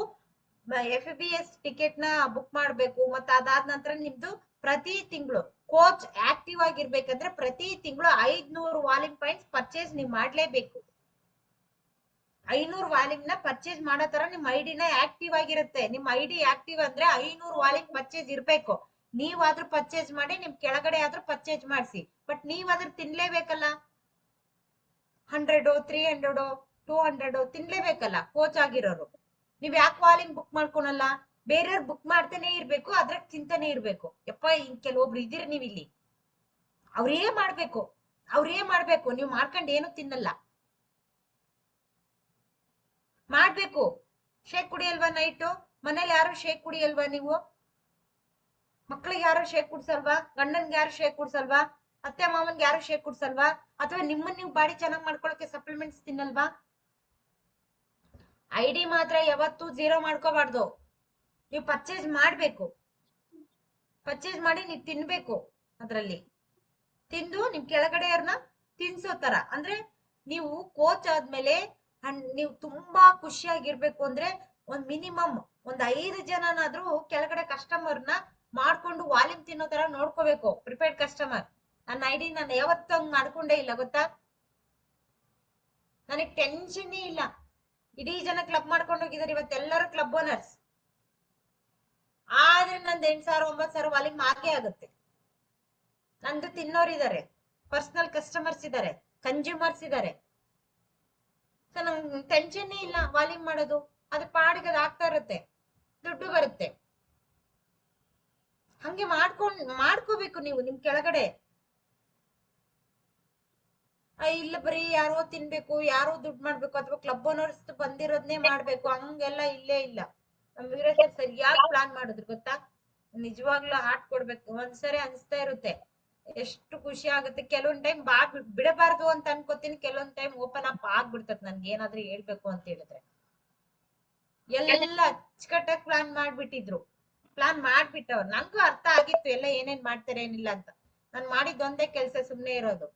FBS ಟಿಕೆಟ್ ನ ಬುಕ್ ಮಾಡ್ಬೇಕು. ಮತ್ತೆ ಅದಾದ ನಂತರ ನಿಮ್ದು ಪ್ರತಿ ತಿಂಗಳು ಕೋಚ್ ಆಕ್ಟಿವ್ ಆಗಿರ್ಬೇಕಂದ್ರೆ ಪ್ರತಿ ತಿಂಗಳು 500 ವಾಲ್ಯೂಮ್ ಪಾಯಿಂಟ್ಸ್ ಪರ್ಚೇಸ್ ನೀವ್ ಮಾಡ್ಲೇಬೇಕು. 500 ವಾಲ್ಯೂಮ್ ನ ಪರ್ಚೇಸ್ ಮಾಡೋ ತರ ನಿಮ್ ಐಡಿನ ಆಕ್ಟಿವ್ ಆಗಿರುತ್ತೆ. ನಿಮ್ ಐಡಿ ಆಕ್ಟಿವ್ ಅಂದ್ರೆ 500 ವಾಲ್ಯೂಮ್ ಪರ್ಚೇಸ್ ಇರ್ಬೇಕು. ನೀವಾದ್ರೂ ಪರ್ಚೇಸ್ ಮಾಡಿ, ನಿಮ್ ಕೆಳಗಡೆ ಆದ್ರೂ ಪರ್ಚೇಸ್ ಮಾಡಿಸಿ, ಬಟ್ ನೀವಾದ್ರೂ ತಿನ್ಲೇಬೇಕಲ್ಲ. 100, 300, 200 ತಿನ್ಲೇಬೇಕಲ್ಲ ಕೋಚ್ ಆಗಿರೋರು. ನೀವ್ ಯಾಕೆ ವಾಲ್ಯೂಮ್ ಬುಕ್ ಮಾಡ್ಕೊಳಲ್ಲ? ಬೇರೆಯವ್ರು ಬುಕ್ ಮಾಡ್ತಾನೆ ಇರ್ಬೇಕು, ಅದ್ರಾಗ ತಿಂತಾನೆ ಇರ್ಬೇಕು. ಯಪ್ಪ, ಕೆಲವೊಬ್ರು ಇದೀರಿ ನೀವ್ ಇಲ್ಲಿ, ಅವ್ರೇ ಮಾಡ್ಬೇಕು. ನೀವ್ ಮಾಡ್ಕೊಂಡ್ ಏನು ತಿನ್ನಲ್ಲ. ಮಾಡ್ಬೇಕು. ಶೇಕ್ ಕುಡಿಯಲ್ವಾ ನೈಟು? ಮನೇಲಿ ಯಾರು ಶೇಕ್ ಕುಡಿಯಲ್ವಾ ನೀವು? ಮಕ್ಳಿಗೆ ಯಾರು ಶೇಕ್ ಕುಡ್ಸಲ್ವಾ? ಗಂಡನ್ಗೆ ಯಾರು ಶೇಕ್ ಕುಡ್ಸಲ್ವಾ? ಅತ್ತೆ ಮಾವನ್ಗೆ ಯಾರು ಶೇಕ್ ಕುಡ್ಸಲ್ವಾ? ಅಥವಾ ನಿಮ್ಮನ್ನ ನೀವು ಬಾಡಿ ಚೆನ್ನಾಗಿ ಮಾಡ್ಕೊಳಕ್ಕೆ ಸಪ್ಲಿಮೆಂಟ್ಸ್ ತಿನ್ನಲ್ವಾ? ಐಡಿ ಮಾತ್ರ ಯಾವತ್ತೂ 0 ಮಾಡ್ಕೋಬಾರ್ದು. ನೀವು ಪರ್ಚೇಸ್ ಮಾಡ್ಬೇಕು. ಪರ್ಚೇಸ್ ಮಾಡಿ ನೀವು ತಿನ್ಬೇಕು. ಅದ್ರಲ್ಲಿ ತಿಂದು ನಿಮ್ ಕೆಳಗಡೆಯವ್ರನ್ನ ತಿನ್ಸೋ ತರ. ಅಂದ್ರೆ ನೀವು ಕೋಚ್ ಆದ್ಮೇಲೆ ನೀವು ತುಂಬಾ ಖುಷಿಯಾಗಿರ್ಬೇಕು ಅಂದ್ರೆ ಮಿನಿಮಮ್ 5 ಜನನಾದ್ರೂ ಕೆಳಗಡೆ ಕಸ್ಟಮರ್ನ ಮಾಡ್ಕೊಂಡು ವಾಲ್ಯೂಮ್ ತಿನ್ನೋ ತರ ನೋಡ್ಕೋಬೇಕು. Prepared customer. ನನ್ನ ಐಡಿ ನಾನು ಯಾವತ್ತೂ ಹಂಗ್ ಮಾಡ್ಕೊಂಡೇ ಇಲ್ಲ, ಗೊತ್ತಾ? ನನಗ್ ಟೆನ್ಷನ್ ಇಲ್ಲ. ಇಡೀ ಜನ ಕ್ಲಬ್ ಮಾಡ್ಕೊಂಡು ಹೋಗಿದ್ದಾರೆ ಇವತ್ತೆಲ್ಲರೂ ಕ್ಲಬ್ ಓನರ್ಸ್. ಆದ್ರೆ ನಂದು 8,000 9,000 ವಾಲ್ಯೂಮ್ ಆಗೇ ಆಗುತ್ತೆ. ನಂದು ತಿನ್ನೋರಿದ್ದಾರೆ, ಪರ್ಸನಲ್ ಕಸ್ಟಮರ್ಸ್ ಇದ್ದಾರೆ, ಕನ್ಸ್ಯೂಮರ್ಸ್ ಇದ್ದಾರೆ. ಸೊ ನಂಗೆ ಟೆನ್ಷನ್ ಇಲ್ಲ ವಾಲ್ಯೂಮ್ ಮಾಡೋದು. ಅದು ಪಾಡಿಗೆ ಅದು ಆಗ್ತಾ ಇರುತ್ತೆ, ದುಡ್ಡು ಬರುತ್ತೆ. ಹಂಗೆ ಮಾಡ್ಕೋಬೇಕು ನೀವು ನಿಮ್ ಕೆಳಗಡೆ. ಇಲ್ಲ ಬರೀ ಯಾರೋ ತಿನ್ಬೇಕು, ಯಾರೋ ದುಡ್ಡು ಮಾಡ್ಬೇಕು, ಅಥವಾ ಕ್ಲಬ್ ಓನರ್ಸ್ ಬಂದಿರೋದ್ನೇ ಮಾಡ್ಬೇಕು, ಹಂಗೆಲ್ಲ ಇಲ್ಲೇ ಇಲ್ಲ. ನಮ್ ವೀರೇಶ್ ಸರಿಯಾಗಿ ಪ್ಲಾನ್ ಮಾಡಿದ್ರು, ಗೊತ್ತಾ? ನಿಜವಾಗ್ಲೂ ಹಾರ್ಟ್ ಕೊಡ್ಬೇಕು. ಒಂದ್ಸರಿ ಅನ್ಸ್ತಾ ಇರುತ್ತೆ, ಎಷ್ಟು ಖುಷಿ ಆಗುತ್ತೆ. ಕೆಲವೊಂದ್ ಟೈಮ್ ಬಿಡಬಾರ್ದು ಅಂತ ಅನ್ಕೋತೀನಿ, ಕೆಲವೊಂದ್ ಟೈಮ್ ಓಪನ್ ಅಪ್ ಆಗ್ಬಿಡ್ತದೆ ನನ್ಗೆ ಏನಾದ್ರೂ ಹೇಳ್ಬೇಕು ಅಂತ ಹೇಳಿದ್ರೆ. ಎಲ್ಲ ಅಚ್ಚುಕಟ್ಟಾಗಿ ಪ್ಲಾನ್ ಮಾಡ್ಬಿಟ್ಟವ್ರು. ನಂಗೂ ಅರ್ಥ ಆಗಿತ್ತು ಎಲ್ಲ ಏನೇನ್ ಮಾಡ್ತಾರೆ ಏನಿಲ್ಲ ಅಂತ. ನಾನ್ ಮಾಡಿದ್ದೊಂದೇ ಕೆಲ್ಸ, ಸುಮ್ನೆ ಇರೋದು.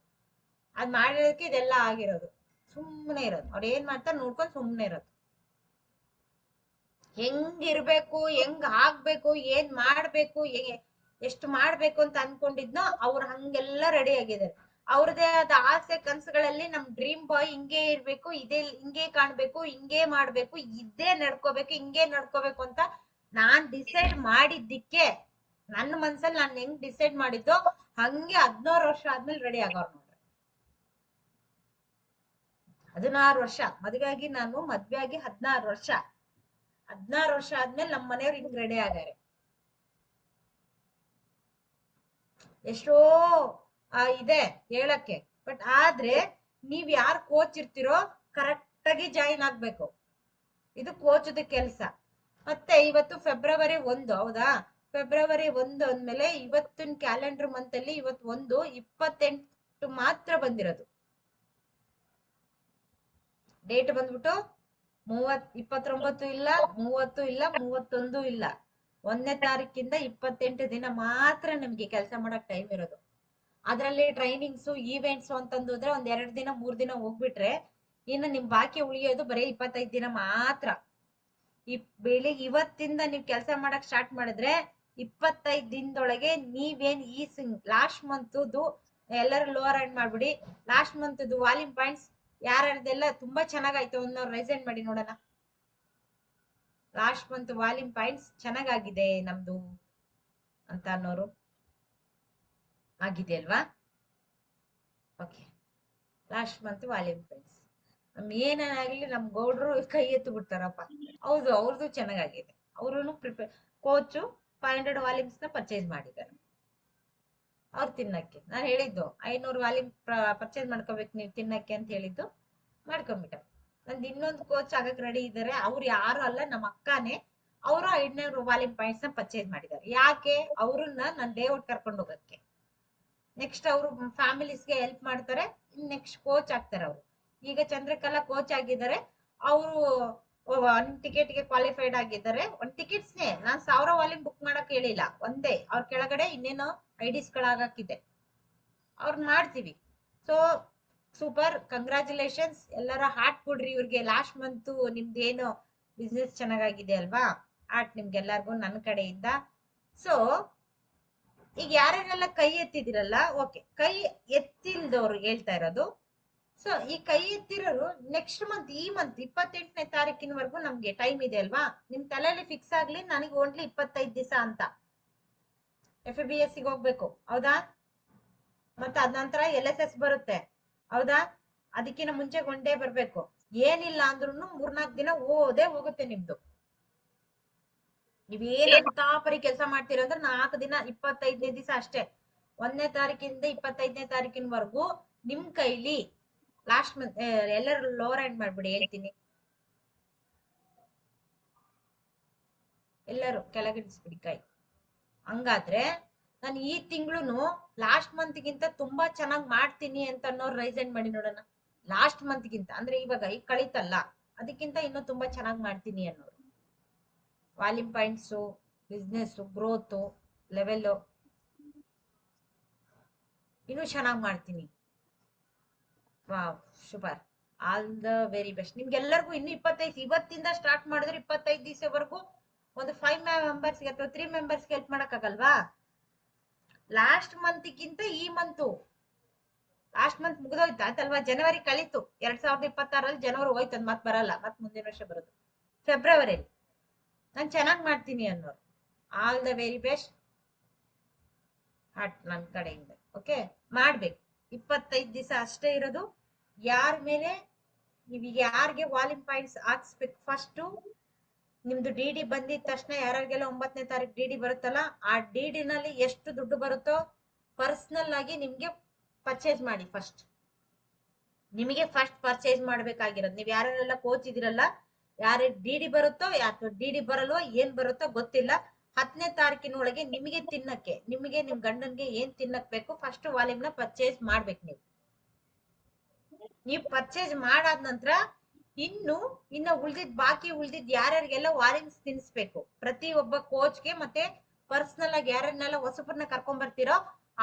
ಅದ್ ಮಾಡಿರೋದಕ್ಕೆ ಇದೆಲ್ಲ ಆಗಿರೋದು. ಸುಮ್ಮನೆ ಇರೋದು, ಅವ್ರು ಏನ್ ಮಾಡ್ತಾರೆ ನೋಡ್ಕೊಂಡು ಸುಮ್ಮನೆ ಇರೋದು. ಹೆಂಗಿರ್ಬೇಕು, ಹೆಂಗ್ ಆಗ್ಬೇಕು, ಏನ್ ಮಾಡ್ಬೇಕು, ಎಷ್ಟು ಮಾಡ್ಬೇಕು ಅಂತ ಅನ್ಕೊಂಡಿದ್ನೋ ಅವ್ರು ಹಂಗೆಲ್ಲ ರೆಡಿ ಆಗಿದ್ದಾರೆ. ಅವ್ರದೇ ಆದ ಆಸೆ ಕನ್ಸುಗಳಲ್ಲಿ ನಮ್ ಡ್ರೀಮ್ ಬಾಯ್ ಹಿಂಗೆ ಇರ್ಬೇಕು, ಹಿಂಗೆ ಕಾಣ್ಬೇಕು, ಹಿಂಗೆ ಮಾಡ್ಬೇಕು, ಇದ್ದೇ ನಡ್ಕೋಬೇಕು, ಹಿಂಗೆ ನಡ್ಕೋಬೇಕು ಅಂತ ನಾನ್ ಡಿಸೈಡ್ ಮಾಡಿದ್ದಕ್ಕೆ, ನನ್ನ ಮನ್ಸಲ್ಲಿ ನಾನ್ ಹೆಂಗ್ ಡಿಸೈಡ್ ಮಾಡಿದ್ದೋ ಹಂಗೆ 16 ವರ್ಷ ಆದ್ಮೇಲೆ ರೆಡಿ ಆಗೋರ್ ನೋಡ್ರಿ. 16 ವರ್ಷ ಮದ್ವೆ ಆಗಿ, ನಾನು ಮದ್ವೆ ಆಗಿ 16 ವರ್ಷ. 16 ವರ್ಷ ಆದ್ಮೇಲೆ ನಮ್ಮ ಮನೆಯವ್ರು ಹಿಂಗ್ ರೆಡಿ ಆಗಾರೆ. ಎಷ್ಟೋ ಇದೆ ಹೇಳಕ್ಕೆ, ಬಟ್ ಆದ್ರೆ ನೀವ್ ಯಾರ್ ಕೋಚ್ ಇರ್ತಿರೋ ಕರೆಕ್ಟ್ ಆಗಿ ಜಾಯಿನ್ ಆಗ್ಬೇಕು. ಇದು ಕೋಚ್ದ ಕೆಲಸ. ಮತ್ತೆ ಇವತ್ತು ಫೆಬ್ರವರಿ 1 ಹೌದಾ? ಫೆಬ್ರವರಿ 1 ಅಂದ್ಮೇಲೆ ಇವತ್ತಿನ ಕ್ಯಾಲೆಂಡರ್ ಮಂತ್ ಅಲ್ಲಿ ಇವತ್ತು 1/28 ಮಾತ್ರ ಬಂದಿರೋದು. ಡೇಟ್ ಬಂದ್ಬಿಟ್ಟು 29 ಇಲ್ಲ, 30 ಇಲ್ಲ, 31 ಇಲ್ಲ. 1ನೇ ತಾರೀಕಿಂದ 28 ದಿನ ಮಾತ್ರ ನಮ್ಗೆ ಕೆಲಸ ಮಾಡಕ್ ಟೈಮ್ ಇರೋದು. ಅದ್ರಲ್ಲಿ ಟ್ರೈನಿಂಗ್ಸ್ ಈವೆಂಟ್ಸ್ ಅಂತಂದ್ರೆ ಒಂದ್ 2 ದಿನ 3 ದಿನ ಹೋಗ್ಬಿಟ್ರೆ ಇನ್ನು ನಿಮ್ ಬಾಕಿ ಉಳಿಯೋದು ಬರೀ 25 ದಿನ ಮಾತ್ರ. ಬೆಳಿಗ್ಗೆ ಇವತ್ತಿಂದ ನೀವ್ ಕೆಲಸ ಮಾಡಕ್ ಸ್ಟಾರ್ಟ್ ಮಾಡಿದ್ರೆ 25 ದಿನದೊಳಗೆ ನೀವೇನ್ ಈ ಲಾಸ್ಟ್ ಮಂತ್ ಎಲ್ಲರೂ ಲೋವರ್ ಹ್ಯಾಂಡ್ ಮಾಡ್ಬಿಡಿ. ಲಾಸ್ಟ್ ಮಂತ್ ವಾಲ್ಯೂಮ್ ಪಾಯಿಂಟ್ಸ್ ಯಾರ್ಯಾರ್ದೆಲ್ಲ ತುಂಬಾ ಚೆನ್ನಾಗಾಯ್ತು ಅನ್ನೋ ರೈಸೆಂಟ್ ಮಾಡಿ ನೋಡೋಣ. ಲಾಸ್ಟ್ ಮಂತ್ ವಾಲ್ಯೂಮ್ ಪಾಯಿಂಟ್ಸ್ ಚೆನ್ನಾಗಾಗಿದೆ ನಮ್ದು ಅಂತ ಅನ್ನೋರು ಆಗಿದೆ ಅಲ್ವಾ? Okay, last month volume points ಏನಾಗ್ಲಿ ನಮ್ ಗೌಡ್ರು ಕೈ ಎತ್ತು ಬಿಡ್ತಾರಪ್ಪ. ಹೌದು, ಅವ್ರದ್ದು ಚೆನ್ನಾಗಾಗಿದೆ. ಅವ್ರು ಪ್ರಿಪೇರ್ ಕೋಚು 500 ವಾಲ್ಯೂಮ್ಸ್ ನ ಪರ್ಚೇಸ್ ಮಾಡಿದ್ದಾರೆ ಅವ್ರು ತಿನ್ನಕ್ಕೆ. ನಾನು ಹೇಳಿದ್ದು 500 ವಾಲ್ಯೂಮ್ ಪರ್ಚೇಸ್ ಮಾಡ್ಕೋಬೇಕು ನೀವು ತಿನ್ನಕ್ಕೆ ಅಂತ ಹೇಳಿದ್ದು, ಮಾಡ್ಕೊಂಡ್ಬಿಟ್ಟ. ನಂದು ಇನ್ನೊಂದು ಕೋಚ್ ಆಗಕ್ ರೆಡಿ ಇದ್ದಾರೆ. ಅವ್ರು ಯಾರು ಅಲ್ಲ, ನಮ್ಮ ಅಕ್ಕನೇ. ಅವರು 500 ವಾಲ್ಯೂಮ್ ಪಾಯಿಂಟ್ಸ್ ನ ಪರ್ಚೇಸ್ ಮಾಡಿದ್ದಾರೆ. ಯಾಕೆ? ಅವ್ರನ್ನ ನಾನು ಡೇ ಔಟ್ ಕರ್ಕೊಂಡು ಹೋಗಕ್ಕೆ. ನೆಕ್ಸ್ಟ್ ಅವರು ಫ್ಯಾಮಿಲೀಸ್ಗೆ ಹೆಲ್ಪ್ ಮಾಡ್ತಾರೆ. ನೆಕ್ಸ್ಟ್ ಕೋಚ್ ಆಗ್ತಾರೆ ಅವರು. ಈಗ ಚಂದ್ರಕಲಾ ಕೋಚ್ ಆಗಿದ್ದಾರೆ. ಅವರು ಒಂದ್ ಟಿಕೆಟ್ಗೆ ಕ್ವಾಲಿಫೈಡ್ ಆಗಿದ್ದಾರೆ. ಒಂದ್ ಟಿಕೆಟ್ಸ್ನೇ ನಾನ್ 1000 ವಾಲ್ಯೂಮ್ ಬುಕ್ ಮಾಡಕ್ ಹೇಳಿಲ್ಲ, ಒಂದೇ. ಅವ್ರ ಕೆಳಗಡೆ ಇನ್ನೇನೋ ಐಡಿಸ್ ಗಳಾಗಕ್ಕಿದೆ, ಅವ್ರ ಮಾಡ್ತೀವಿ. So super, congratulations. ಎಲ್ಲರ ಹಾರ್ಟ್ ಕೊಡ್ರಿ ಇವ್ರಿಗೆ. ಲಾಸ್ಟ್ ಮಂತ್ ನಿಮ್ದೇನು ಬಿಸ್ನೆಸ್ ಚೆನ್ನಾಗಾಗಿದೆ ಅಲ್ವಾ? ಹಾರ್ಟ್ ನಿಮ್ಗೆಲ್ಲರಿಗೂ ನನ್ನ ಕಡೆಯಿಂದ. ಸೊ ಈಗ ಯಾರ್ಯಾರೆಲ್ಲ ಕೈ ಎತ್ತಿದಿರಲ್ಲ, ಓಕೆ, ಕೈ ಎತ್ತಿಲ್ದವ್ರು ಹೇಳ್ತಾ ಇರೋದು. ಸೊ ಈ ಕೈ ಎತ್ತಿರೋರು ನೆಕ್ಸ್ಟ್ ಮಂತ್, ಈ ಮಂತ್ 28ನೇ ತಾರೀಕಿನವರೆಗೂ ನಮ್ಗೆ ಟೈಮ್ ಇದೆ ಅಲ್ವಾ? ನಿಮ್ ತಲೆಯಲ್ಲಿ ಫಿಕ್ಸ್ ಆಗ್ಲಿ, ನನಗೆ ಓನ್ಲಿ 25 ದಿವಸ ಅಂತ. FABS ಗೆ ಹೋಗ್ಬೇಕು, ಹೌದಾ? ಮತ್ತೆ ಅದ ನಂತರ LSS ಬರುತ್ತೆ, ಹೌದಾ? ಅದಕ್ಕಿಂತ ಮುಂಚೆ ಒನ್ ಡೇ ಬರ್ಬೇಕು. ಏನಿಲ್ಲ ಅಂದ್ರೂ 3-4 ದಿನ ಓದೇ ಹೋಗುತ್ತೆ ನಿಮ್ದು. ನೀವೇನಂತ ಪರಿ ಕೆಲಸ ಮಾಡ್ತೀರ ಅಂದ್ರೆ 4 ದಿನ, 25ನೇ ದಿವಸ ಅಷ್ಟೇ. 1ನೇ ತಾರೀಕಿಂದ 25ನೇ ತಾರೀಕಿನವರೆಗೂ ನಿಮ್ ಕೈಲಿ ಲಾಸ್ಟ್ ಮಂತ್ ಎಲ್ಲರೂ ಲೋವರ್ ಹ್ಯಾಂಡ್ ಮಾಡ್ಬಿಡಿ, ಹೇಳ್ತೀನಿ. ಎಲ್ಲರೂ ಕೆಳಗಿಡಿಸ್ಬಿಡಿ ಕೈ. ಹಂಗಾದ್ರೆ ನಾನು ಈ ತಿಂಗಳು ಲಾಸ್ಟ್ ಮಂತ್ ಗಿಂತ ತುಂಬಾ ಚೆನ್ನಾಗಿ ಮಾಡ್ತೀನಿ ಅಂತ ಅನ್ನೋರು ರೈಸೆಂಟ್ ಮಾಡಿ ನೋಡೋಣ. ಲಾಸ್ಟ್ ಮಂತ್ ಗಿಂತ ಅಂದ್ರೆ ಇವಾಗ ಈಗ ಕಳೀತಲ್ಲ, ಅದಕ್ಕಿಂತ ಇನ್ನೂ ತುಂಬಾ ಚೆನ್ನಾಗಿ ಮಾಡ್ತೀನಿ ಅನ್ನೋರು. Volume points, business growth level ಇನ್ನೂ ಚೆನ್ನಾಗಿ ಮಾಡ್ತೀನಿ. Wow, super, all the very best. ನಿಮ್ಗೆಲ್ಲರಿಗೂ ಇನ್ನು 25, ಇವತ್ತಿಂದ ಸ್ಟಾರ್ಟ್ ಮಾಡಿದ್ರೆ 25 ದಿವಸವರೆಗೂ ಒಂದು 5 ಮೆಂಬರ್ಸ್ಗೆ ಅಥವಾ 3 ಮೆಂಬರ್ಸ್ಗೆ ಹೆಲ್ಪ್ ಮಾಡಕ್ಕಾಗಲ್ವಾ? ಲಾಸ್ಟ್ ಮಂತ್ಗಿಂತ ಈ ಮಂತು, ಲಾಸ್ಟ್ ಮಂತ್ ಮುಗಿದೋಯ್ತು ಆಯ್ತಲ್ವಾ? ಜನವರಿ ಕಳೀತು, 2026 ಜನವರಿ ಹೋಯ್ತು, ಅದ್ ಮತ್ ಬರಲ್ಲ, ಮತ್ ಮುಂದಿನ ವರ್ಷ ಬರೋದು ಫೆಬ್ರವರಿ. ನಾನ್ ಚೆನ್ನಾಗ್ ಮಾಡ್ತೀನಿ ಅನ್ನೋರು all the very best. Heart ನನ್ ಕಡೆಯಿಂದ ಓಕೆ, ಮಾಡ್ಬೇಕು. 25 ದಿವಸ ಅಷ್ಟೇ ಇರೋದು. ಯಾರ ಮೇಲೆ ನೀವೀಗ ಯಾರಿಗೆ ವಾಲ್ಯೂಮ್ ಪಾಯಿಂಟ್ಸ್ ಹಾಕ್ಸ್ಬೇಕು, ಫಸ್ಟ್ ನಿಮ್ದು DD ಬಂದಿದ ತಕ್ಷಣ ಯಾರಿಗೆಲ್ಲ 9ನೇ ತಾರೀಕು DD ಬರುತ್ತಲ್ಲ, ಆ DD ನಲ್ಲಿ ಎಷ್ಟು ದುಡ್ಡು ಬರುತ್ತೋ ಪರ್ಸನಲ್ ಆಗಿ ನಿಮ್ಗೆ ಪರ್ಚೇಸ್ ಮಾಡಿ. ಫಸ್ಟ್ ನಿಮಗೆ ಫಸ್ಟ್ ಪರ್ಚೇಸ್ ಮಾಡ್ಬೇಕಾಗಿರೋದು, ನೀವ್ ಯಾರೆಲ್ಲ ಕೋಚ್ ಇದಿರಲ್ಲ, ಯಾರ DD ಬರುತ್ತೋ ಅಥವಾ DD ಬರಲ್ವೋ, ಏನ್ ಬರುತ್ತೋ ಗೊತ್ತಿಲ್ಲ, 10ನೇ ತಾರೀಕಿನೊಳಗೆ ನಿಮಗೆ ತಿನ್ನಕ್ಕೆ, ನಿಮಗೆ ನಿಮ್ ಗಂಡನ್ಗೆ ಏನ್ ತಿನ್ನಕ್ ಬೇಕು ಫಸ್ಟ್ ವಾಲ್ಯೂಮ್ ನ ಪರ್ಚೇಸ್ ಮಾಡ್ಬೇಕು. ನೀವು ಪರ್ಚೇಸ್ ಮಾಡಾದ ನಂತರ ಇನ್ನ ಉಳ್ದಿದ್ ಬಾಕಿ ಉಳ್ದಿದ್ ಯಾರ್ಯಾರಿಗೆಲ್ಲ ವಾಲ್ಯೂಮ್ಸ್ ತಿನ್ಸ್ಬೇಕು, ಪ್ರತಿ ಒಬ್ಬ ಕೋಚ್ಗೆ ಮತ್ತೆ ಪರ್ಸನಲ್ ಆಗಿ ಯಾರನ್ನೆಲ್ಲ ಹೊಸಬ್ರನ್ನ ಕರ್ಕೊಂಡ್ ಬರ್ತಿರೋ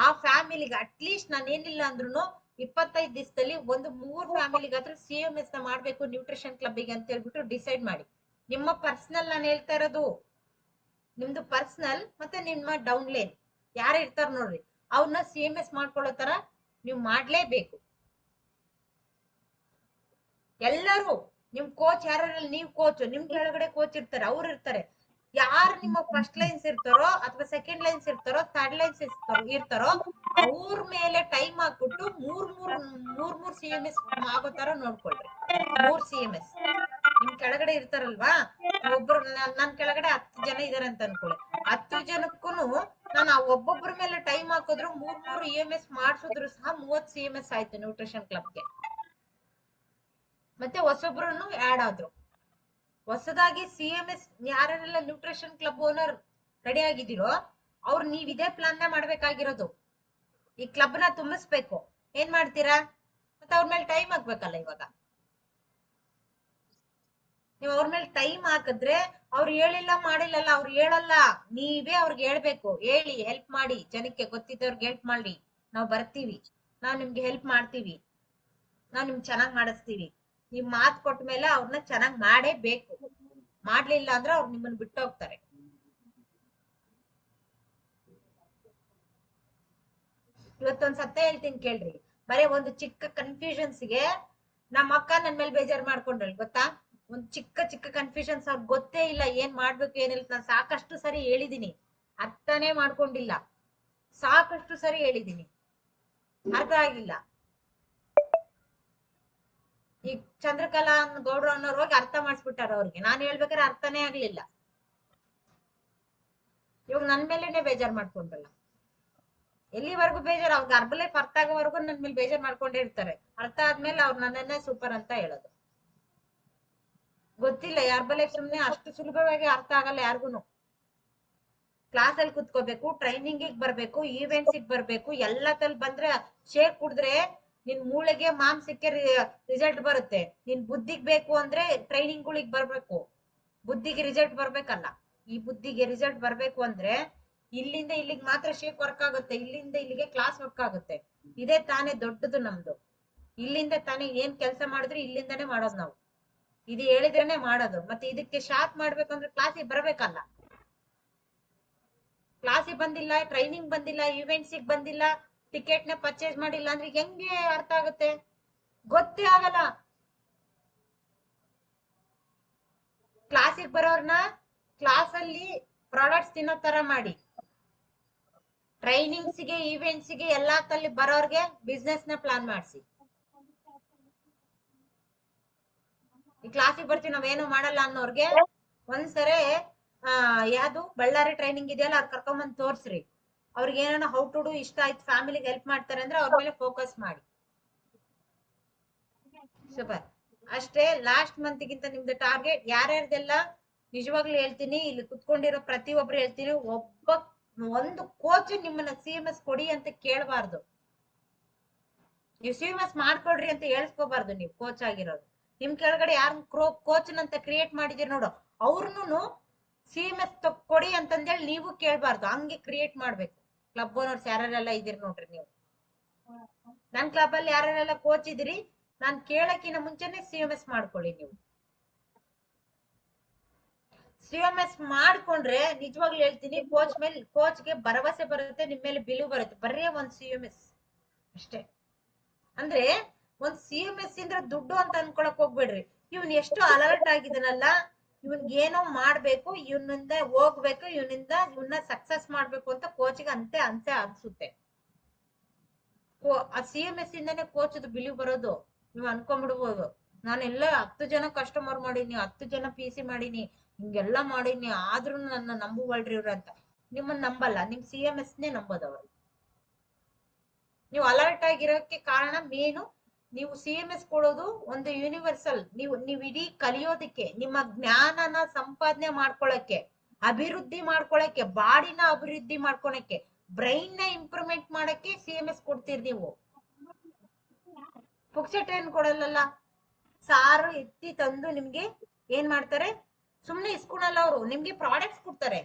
ಆ ಫ್ಯಾಮಿಲಿಗೆ ಅಟ್ಲೀಸ್ಟ್ ನಾನು ಏನಿಲ್ಲ ಅಂದ್ರೂ 25 ದಿವಸದಲ್ಲಿ ಒಂದು 3 ಫ್ಯಾಮಿಲಿಗಾದ್ರೂ CMS ನ ಮಾಡ್ಬೇಕು ನ್ಯೂಟ್ರಿಷನ್ ಕ್ಲಬ್ಗೆ ಅಂತ ಹೇಳ್ಬಿಟ್ಟು ಡಿಸೈಡ್ ಮಾಡಿ. ನಿಮ್ಮ ಪರ್ಸನಲ್ ನಾನು ಹೇಳ್ತಾ ಇರೋದು, ನಿಮ್ದು ಪರ್ಸನಲ್ ಮತ್ತೆ ನಿಮ್ಮ ಡೌನ್ ಲೈನ್ ಯಾರು ಇರ್ತಾರ ನೋಡ್ರಿ, ಅವ್ರನ್ನ CMS ಮಾಡ್ಕೊಳ್ಳೋ ತರ ನೀವು ಮಾಡ್ಲೇಬೇಕು. ಎಲ್ಲರೂ ನಿಮ್ ಕೋಚ್ ಯಾರಲ್ಲಿ, ನೀವು ಕೋಚ್, ನಿಮ್ ಕೆಳಗಡೆ ಕೋಚ್ ಇರ್ತಾರೆ, ಅವ್ರು ಇರ್ತಾರೆ. ಯಾರು ನಿಮ್ಮ ಫಸ್ಟ್ ಲೈನ್ಸ್ ಇರ್ತಾರೋ ಅಥವಾ ಸೆಕೆಂಡ್ ಲೈನ್ಸ್ ಇರ್ತಾರೋ ಥರ್ಡ್ ಲೈನ್ಸ್ ಇರ್ತಾರೋ ಅವ್ರ ಮೇಲೆ ಟೈಮ್ ಹಾಕ್ಬಿಟ್ಟು ಮೂರ್ CMS ಆಗೋ ತರ ನೋಡ್ಕೊಳ್ರಿ. 3 CMS ನಿಮ್ ಕೆಳಗಡೆ ಇರ್ತಾರಲ್ವಾ, ಒಬ್ರು ನನ್ ಕೆಳಗಡೆ 10 ಜನ ಇದಾರೆ ಅಂತ ಅನ್ಕೊಳ್ಳಿ, 10 ಜನಕ್ಕೂ ನಾನು ಒಬ್ಬೊಬ್ರ ಮೇಲೆ ಟೈಮ್ ಹಾಕಿದ್ರು 3 EMS ಮಾಡ್ಸಿದ್ರು ಸಹ 30 CMS ಆಯ್ತು ನ್ಯೂಟ್ರಿಷನ್ ಕ್ಲಬ್ಗೆ. ಮತ್ತೆ ಹೊಸೊಬ್ರು ಆಡ್ ಆದ್ರು. ಹೊಸದಾಗಿ CMS ಯಾರೆಲ್ಲ ನ್ಯೂಟ್ರಿಷನ್ ಕ್ಲಬ್ ಓನರ್ ರೆಡಿ ಆಗಿದ್ದೀರೋ ಅವ್ರು ನೀವ್ ಇದೇ ಪ್ಲಾನ್ ಮಾಡ್ಬೇಕಾಗಿರೋದು. ಈ ಕ್ಲಬ್ ನ ತುಂಬಿಸ್ಬೇಕು. ಏನ್ ಮಾಡ್ತೀರಾ? ಮತ್ತೆ ಅವ್ರ ಮೇಲೆ ಟೈಮ್ ಹಾಕ್ಬೇಕಲ್ಲ. ಇವಾಗ ನೀವ್ ಅವ್ರ ಮೇಲೆ ಟೈಮ್ ಹಾಕಿದ್ರೆ ಅವ್ರು ಹೇಳಿಲ್ಲ ಮಾಡಿಲ್ಲಲ್ಲ, ಅವ್ರು ಹೇಳಲ್ಲ, ನೀವೇ ಅವ್ರಿಗೆ ಹೇಳ್ಬೇಕು. ಹೇಳಿ ಹೆಲ್ಪ್ ಮಾಡಿ, ಜನಕ್ಕೆ ಗೊತ್ತಿದ್ದವ್ರಿಗೆ ಹೆಲ್ಪ್ ಮಾಡಿ, ನಾವ್ ಬರ್ತೀವಿ, ನಾವ್ ನಿಮ್ಗೆ ಹೆಲ್ಪ್ ಮಾಡ್ತೀವಿ, ನಾವ್ ನಿಮ್ಗೆ ಚೆನ್ನಾಗ್ ಮಾಡಿಸ್ತೀವಿ. ನೀವ್ ಮಾತ್ ಕೊಟ್ಟ ಮೇಲೆ ಅವ್ರನ್ನ ಚೆನ್ನಾಗ್ ಮಾಡೇ ಬೇಕು. ಮಾಡ್ಲಿಲ್ಲ ಅಂದ್ರೆ ಅವ್ರು ನಿಮ್ಮನ್ನ ಬಿಟ್ಟೋಗ್ತಾರೆ. ಇವತ್ತೊಂದ್ ಸತ್ಯ ಹೇಳ್ತೀನಿ ಕೇಳ್ರಿ. ಬರೀ ಒಂದು ಚಿಕ್ಕ ಕನ್ಫ್ಯೂಷನ್ಸ್ಗೆ ನಮ್ಮ ಅಕ್ಕ ನನ್ ಮೇಲೆ ಬೇಜಾರ್ ಮಾಡ್ಕೊಂಡ್ರಲ್ ಗೊತ್ತಾ. ಒಂದ್ ಚಿಕ್ಕ ಚಿಕ್ಕ ಕನ್ಫ್ಯೂಷನ್ಸ್ ಅವ್ರಿಗೆ ಗೊತ್ತೇ ಇಲ್ಲ ಏನ್ ಮಾಡ್ಬೇಕು ಏನಿಲ್ಲ. ನಾನು ಸಾಕಷ್ಟು ಸರಿ ಹೇಳಿದೀನಿ, ಅರ್ಥನೇ ಮಾಡ್ಕೊಂಡಿಲ್ಲ. ಸಾಕಷ್ಟು ಸರಿ ಹೇಳಿದೀನಿ, ಅರ್ಥ ಆಗಿಲ್ಲ. ಈಗ ಚಂದ್ರಕಲಾ ಗೌಡ್ರು ಅನ್ನೋರು ಹೋಗಿ ಅರ್ಥ ಮಾಡಿಸ್ಬಿಟ್ಟಾರ ಅವ್ರಿಗೆ. ನಾನು ಹೇಳ್ಬೇಕಾದ್ರೆ ಅರ್ಥನೇ ಆಗ್ಲಿಲ್ಲ. ಇವಾಗ ನನ್ ಮೇಲೆನೆ ಬೇಜಾರ್ ಮಾಡ್ಕೊಂಡ್ರಲ್ಲ. ಎಲ್ಲಿವರೆಗೂ ಬೇಜಾರ್? ಅವ್ರಿಗೆ ಅರ್ಬಲೈಫ್ ಅರ್ಥ ಆಗೋವರೆಗೂ ನನ್ ಮೇಲೆ ಬೇಜಾರ್ ಮಾಡ್ಕೊಂಡೇ ಇರ್ತಾರೆ. ಅರ್ಥ ಆದ್ಮೇಲೆ ಅವ್ರು ನನ್ನನ್ನೇ ಸೂಪರ್ ಅಂತ ಹೇಳೋದು. ಗೊತ್ತಿಲ್ಲ, ಅರ್ಬಲೈಫ್ ಸುಮ್ನೆ ಅಷ್ಟು ಸುಲಭವಾಗಿ ಅರ್ಥ ಆಗಲ್ಲ ಯಾರಿಗೂನು. ಕ್ಲಾಸ್ ಅಲ್ಲಿ ಕುತ್ಕೋಬೇಕು, ಟ್ರೈನಿಂಗ್ ಬರ್ಬೇಕು, ಈವೆಂಟ್ಸ್ ಬರ್ಬೇಕು, ಎಲ್ಲದಲ್ಲಿ ಬಂದ್ರೆ ಶೇಕ್ ಕುಡಿದ್ರೆ ನಿನ್ ಮೂಳೆಗೆ ಮಾಂಸಕ್ಕೆ ರಿಸಲ್ಟ್ ಬರುತ್ತೆ. ನಿನ್ ಬುದ್ಧಿಗ್ ಬೇಕು ಅಂದ್ರೆ ಟ್ರೈನಿಂಗ್ ಗಳಿಗೆ ಬರ್ಬೇಕು. ಬುದ್ಧಿಗೆ ರಿಸಲ್ಟ್ ಬರ್ಬೇಕಲ್ಲ. ಈ ಬುದ್ಧಿಗೆ ರಿಸಲ್ಟ್ ಬರ್ಬೇಕು ಅಂದ್ರೆ ಇಲ್ಲಿಂದ ಇಲ್ಲಿಗೆ ಮಾತ್ರ ಶೇಕ್ ವರ್ಕ್ ಆಗುತ್ತೆ, ಇಲ್ಲಿಂದ ಇಲ್ಲಿಗೆ ಕ್ಲಾಸ್ ವರ್ಕ್ ಆಗುತ್ತೆ. ಇದೇ ತಾನೇ ದೊಡ್ಡದು ನಮ್ದು. ಇಲ್ಲಿಂದ ತಾನೇ ಏನ್ ಕೆಲಸ ಮಾಡಿದ್ರು ಇಲ್ಲಿಂದಾನೇ ಮಾಡೋದು ನಾವು. ಇದು ಹೇಳಿದ್ರೇನೆ ಮಾಡೋದು. ಮತ್ತೆ ಇದಕ್ಕೆ ಶಾರ್ಟ್ ಮಾಡ್ಬೇಕಂದ್ರೆ ಕ್ಲಾಸಿಗೆ ಬರ್ಬೇಕಲ್ಲ. ಕ್ಲಾಸಿಗೆ ಬಂದಿಲ್ಲ, ಟ್ರೈನಿಂಗ್ ಬಂದಿಲ್ಲ, ಈವೆಂಟ್ಸಿಗೆ ಬಂದಿಲ್ಲ, ಟಿಕೆಟ್ ನ ಪರ್ಚೇಸ್ ಮಾಡಿಲ್ಲ ಅಂದ್ರೆ ಹೆಂಗೆ ಅರ್ಥ ಆಗುತ್ತೆ? ಗೊತ್ತೇ ಆಗಲ್ಲ. ಕ್ಲಾಸಿಗೆ ಬರೋರ್ನ ಕ್ಲಾಸ್ ಅಲ್ಲಿ ಪ್ರಾಡಕ್ಟ್ಸ್ ತಿನ್ನೋ ತರ ಮಾಡಿ, ಟ್ರೈನಿಂಗ್ಸ್ಗೆ ಈವೆಂಟ್ಸ್ಗೆ ಎಲ್ಲಾ ತಲ್ಲಿ ಬರೋರ್ಗೆ ಬಿಸ್ನೆಸ್ ನ ಪ್ಲಾನ್ ಮಾಡಿಸಿ. ಈ ಕ್ಲಾಸಿಗೆ ಬರ್ತೀವಿ ನಾವೇನು ಮಾಡಲ್ಲ ಅನ್ನೋರ್ಗೆ ಒಂದ್ಸರಿ ಯಾವ್ದು ಬಳ್ಳಾರಿ ಟ್ರೈನಿಂಗ್ ಇದೆಯಲ್ಲ ಅದ್ ಕರ್ಕೊಂಬಂದ್ ತೋರ್ಸ್ರಿ. ಅವ್ರಿಗೆ ಏನಾನ ಹೌ ಟು ಡೂ ಇಷ್ಟ ಆಯ್ತು, ಫ್ಯಾಮಿಲಿಗೆ ಹೆಲ್ಪ್ ಮಾಡ್ತಾರೆ ಅಂದ್ರೆ ಅವ್ರ ಮೇಲೆ ಫೋಕಸ್ ಮಾಡಿ. ಸೂಪರ್. ಅಷ್ಟೇ. ಲಾಸ್ಟ್ ಮಂತ್ ಗಿಂತ ನಿಮ್ದು ಟಾರ್ಗೆಟ್ ಯಾರ್ಯಾರ್ದೆಲ್ಲ ನಿಜವಾಗ್ಲೂ ಹೇಳ್ತೀನಿ, ಇಲ್ಲಿ ಕುತ್ಕೊಂಡಿರೋ ಪ್ರತಿಯೊಬ್ರು ಹೇಳ್ತೀನಿ, ಒಂದು ಕೋಚ್ ನಿಮ್ಮನ್ನ CMS ಕೊಡಿ ಅಂತ ಕೇಳಬಾರ್ದು. ನೀವು CMS ಮಾಡ್ಕೊಡ್ರಿ ಅಂತ ಹೇಳ್ಸ್ಕೋಬಾರ್ದು. ನೀವು ಕೋಚ್ ಆಗಿರೋದು ನಿಮ್ ಕೆಳಗಡೆ ಯಾರು ಕೋಚ್ ಅಂತ ಕ್ರಿಯೇಟ್ ಮಾಡಿದಿರಿ ನೋಡು, ಅವ್ರನ್ನು CMS ಕೊಡಿ ಅಂತಂದೇಳಿ ನೀವು ಕೇಳ್ಬಾರ್ದು. ಹಂಗೆ ಕ್ರಿಯೇಟ್ ಮಾಡ್ಬೇಕು. ಕ್ಲಬ್ ಓನರ್ಸ್ ಯಾರೆಲ್ಲ ಇದೀರಿ ನೋಡ್ರಿ ನೀವು, ನನ್ ಕ್ಲಬ್ ಅಲ್ಲಿ ಯಾರೆಲ್ಲ ಕೋಚ್ ಇದಿರಿ, ನಾನ್ ಕೇಳಕ್ಕಿನ ಮುಂಚೆನೆ CMS ಮಾಡ್ಕೊಳ್ಳಿ. ನೀವು CMS ಮಾಡ್ಕೊಂಡ್ರೆ ನಿಜವಾಗ್ಲೂ ಹೇಳ್ತೀನಿ, ಕೋಚ್ಗೆ ಭರವಸೆ ಬರುತ್ತೆ, ನಿಮ್ ಮೇಲೆ ಬಿಲು ಬರುತ್ತೆ. ಬರೀ ಒಂದ್ CMS ಅಷ್ಟೇ. ಅಂದ್ರೆ ಒಂದ್ CMS ಇಂದ್ರ ದುಡ್ಡು ಅಂತ ಅನ್ಕೊಳಕ್ ಹೋಗ್ಬೇಡ್ರಿ. ಇವನ್ ಎಷ್ಟು ಅಲರ್ಟ್ ಆಗಿದನಲ್ಲ, ಇವನ್ಗೆ ಏನೋ ಮಾಡ್ಬೇಕು, ಇವನಿಂದ ಹೋಗ್ಬೇಕು, ಇವನ್ನ ಸಕ್ಸಸ್ ಮಾಡ್ಬೇಕು ಅಂತ ಕೋಚ್ಗೆ ಅಂತೆ ಅನ್ಸುತ್ತೆ. ಆ CMS ಇಂದಾನೆ ಕೋಚ್ದು ಬಿಲು ಬರೋದು. ನೀವ್ ಅನ್ಕೊಂಡ್ಬಿಡ್ಬೋದು, ನಾನೆಲ್ಲ 10 ಜನ ಕಸ್ಟಮರ್ ಮಾಡೀನಿ, 10 ಜನ PC ಮಾಡೀನಿ, ಹಿಂಗೆಲ್ಲ ಮಾಡೀನಿ, ಆದ್ರೂ ನನ್ನ ನಂಬುವಲ್ರಿ ಇವ್ರ ಅಂತ. ನಿಮ್ಮನ್ನ ನಂಬಲ್ಲ, ನಿಮ್ CMS ನೇ ನಂಬೋದವ್ರು. ನೀವು ಅಲರ್ಟ್ ಆಗಿರೋಕೆ ಕಾರಣ ಮೇನು, ನೀವು CMS ಕೊಡೋದು ಒಂದು ಯೂನಿವರ್ಸಲ್. ನೀವು ಇಡೀ ಕಲಿಯೋದಕ್ಕೆ, ನಿಮ್ಮ ಜ್ಞಾನನ ಸಂಪಾದನೆ ಮಾಡ್ಕೊಳಕ್ಕೆ, ಅಭಿವೃದ್ಧಿ ಮಾಡ್ಕೊಳಕ್ಕೆ, ಬಾಡಿನ ಅಭಿವೃದ್ಧಿ ಮಾಡ್ಕೊಳಕ್ಕೆ, ಬ್ರೈನ್ ನ ಇಂಪ್ರೂವ್ಮೆಂಟ್ ಮಾಡಕ್ಕೆ CMS ಕೊಡ್ತೀರಿ ನೀವು. ಪುಕ್ಸೆಟ್ ಏನ್ ಕೊಡಲ್ಲ. ಸಾರು ಎತ್ತಿ ತಂದು ನಿಮ್ಗೆ ಏನ್ ಮಾಡ್ತಾರೆ? ಸುಮ್ನೆ ಇಸ್ಕೊಳಲ್ಲ ಅವರು, ನಿಮ್ಗೆ ಪ್ರಾಡಕ್ಟ್ಸ್ ಕೊಡ್ತಾರೆ.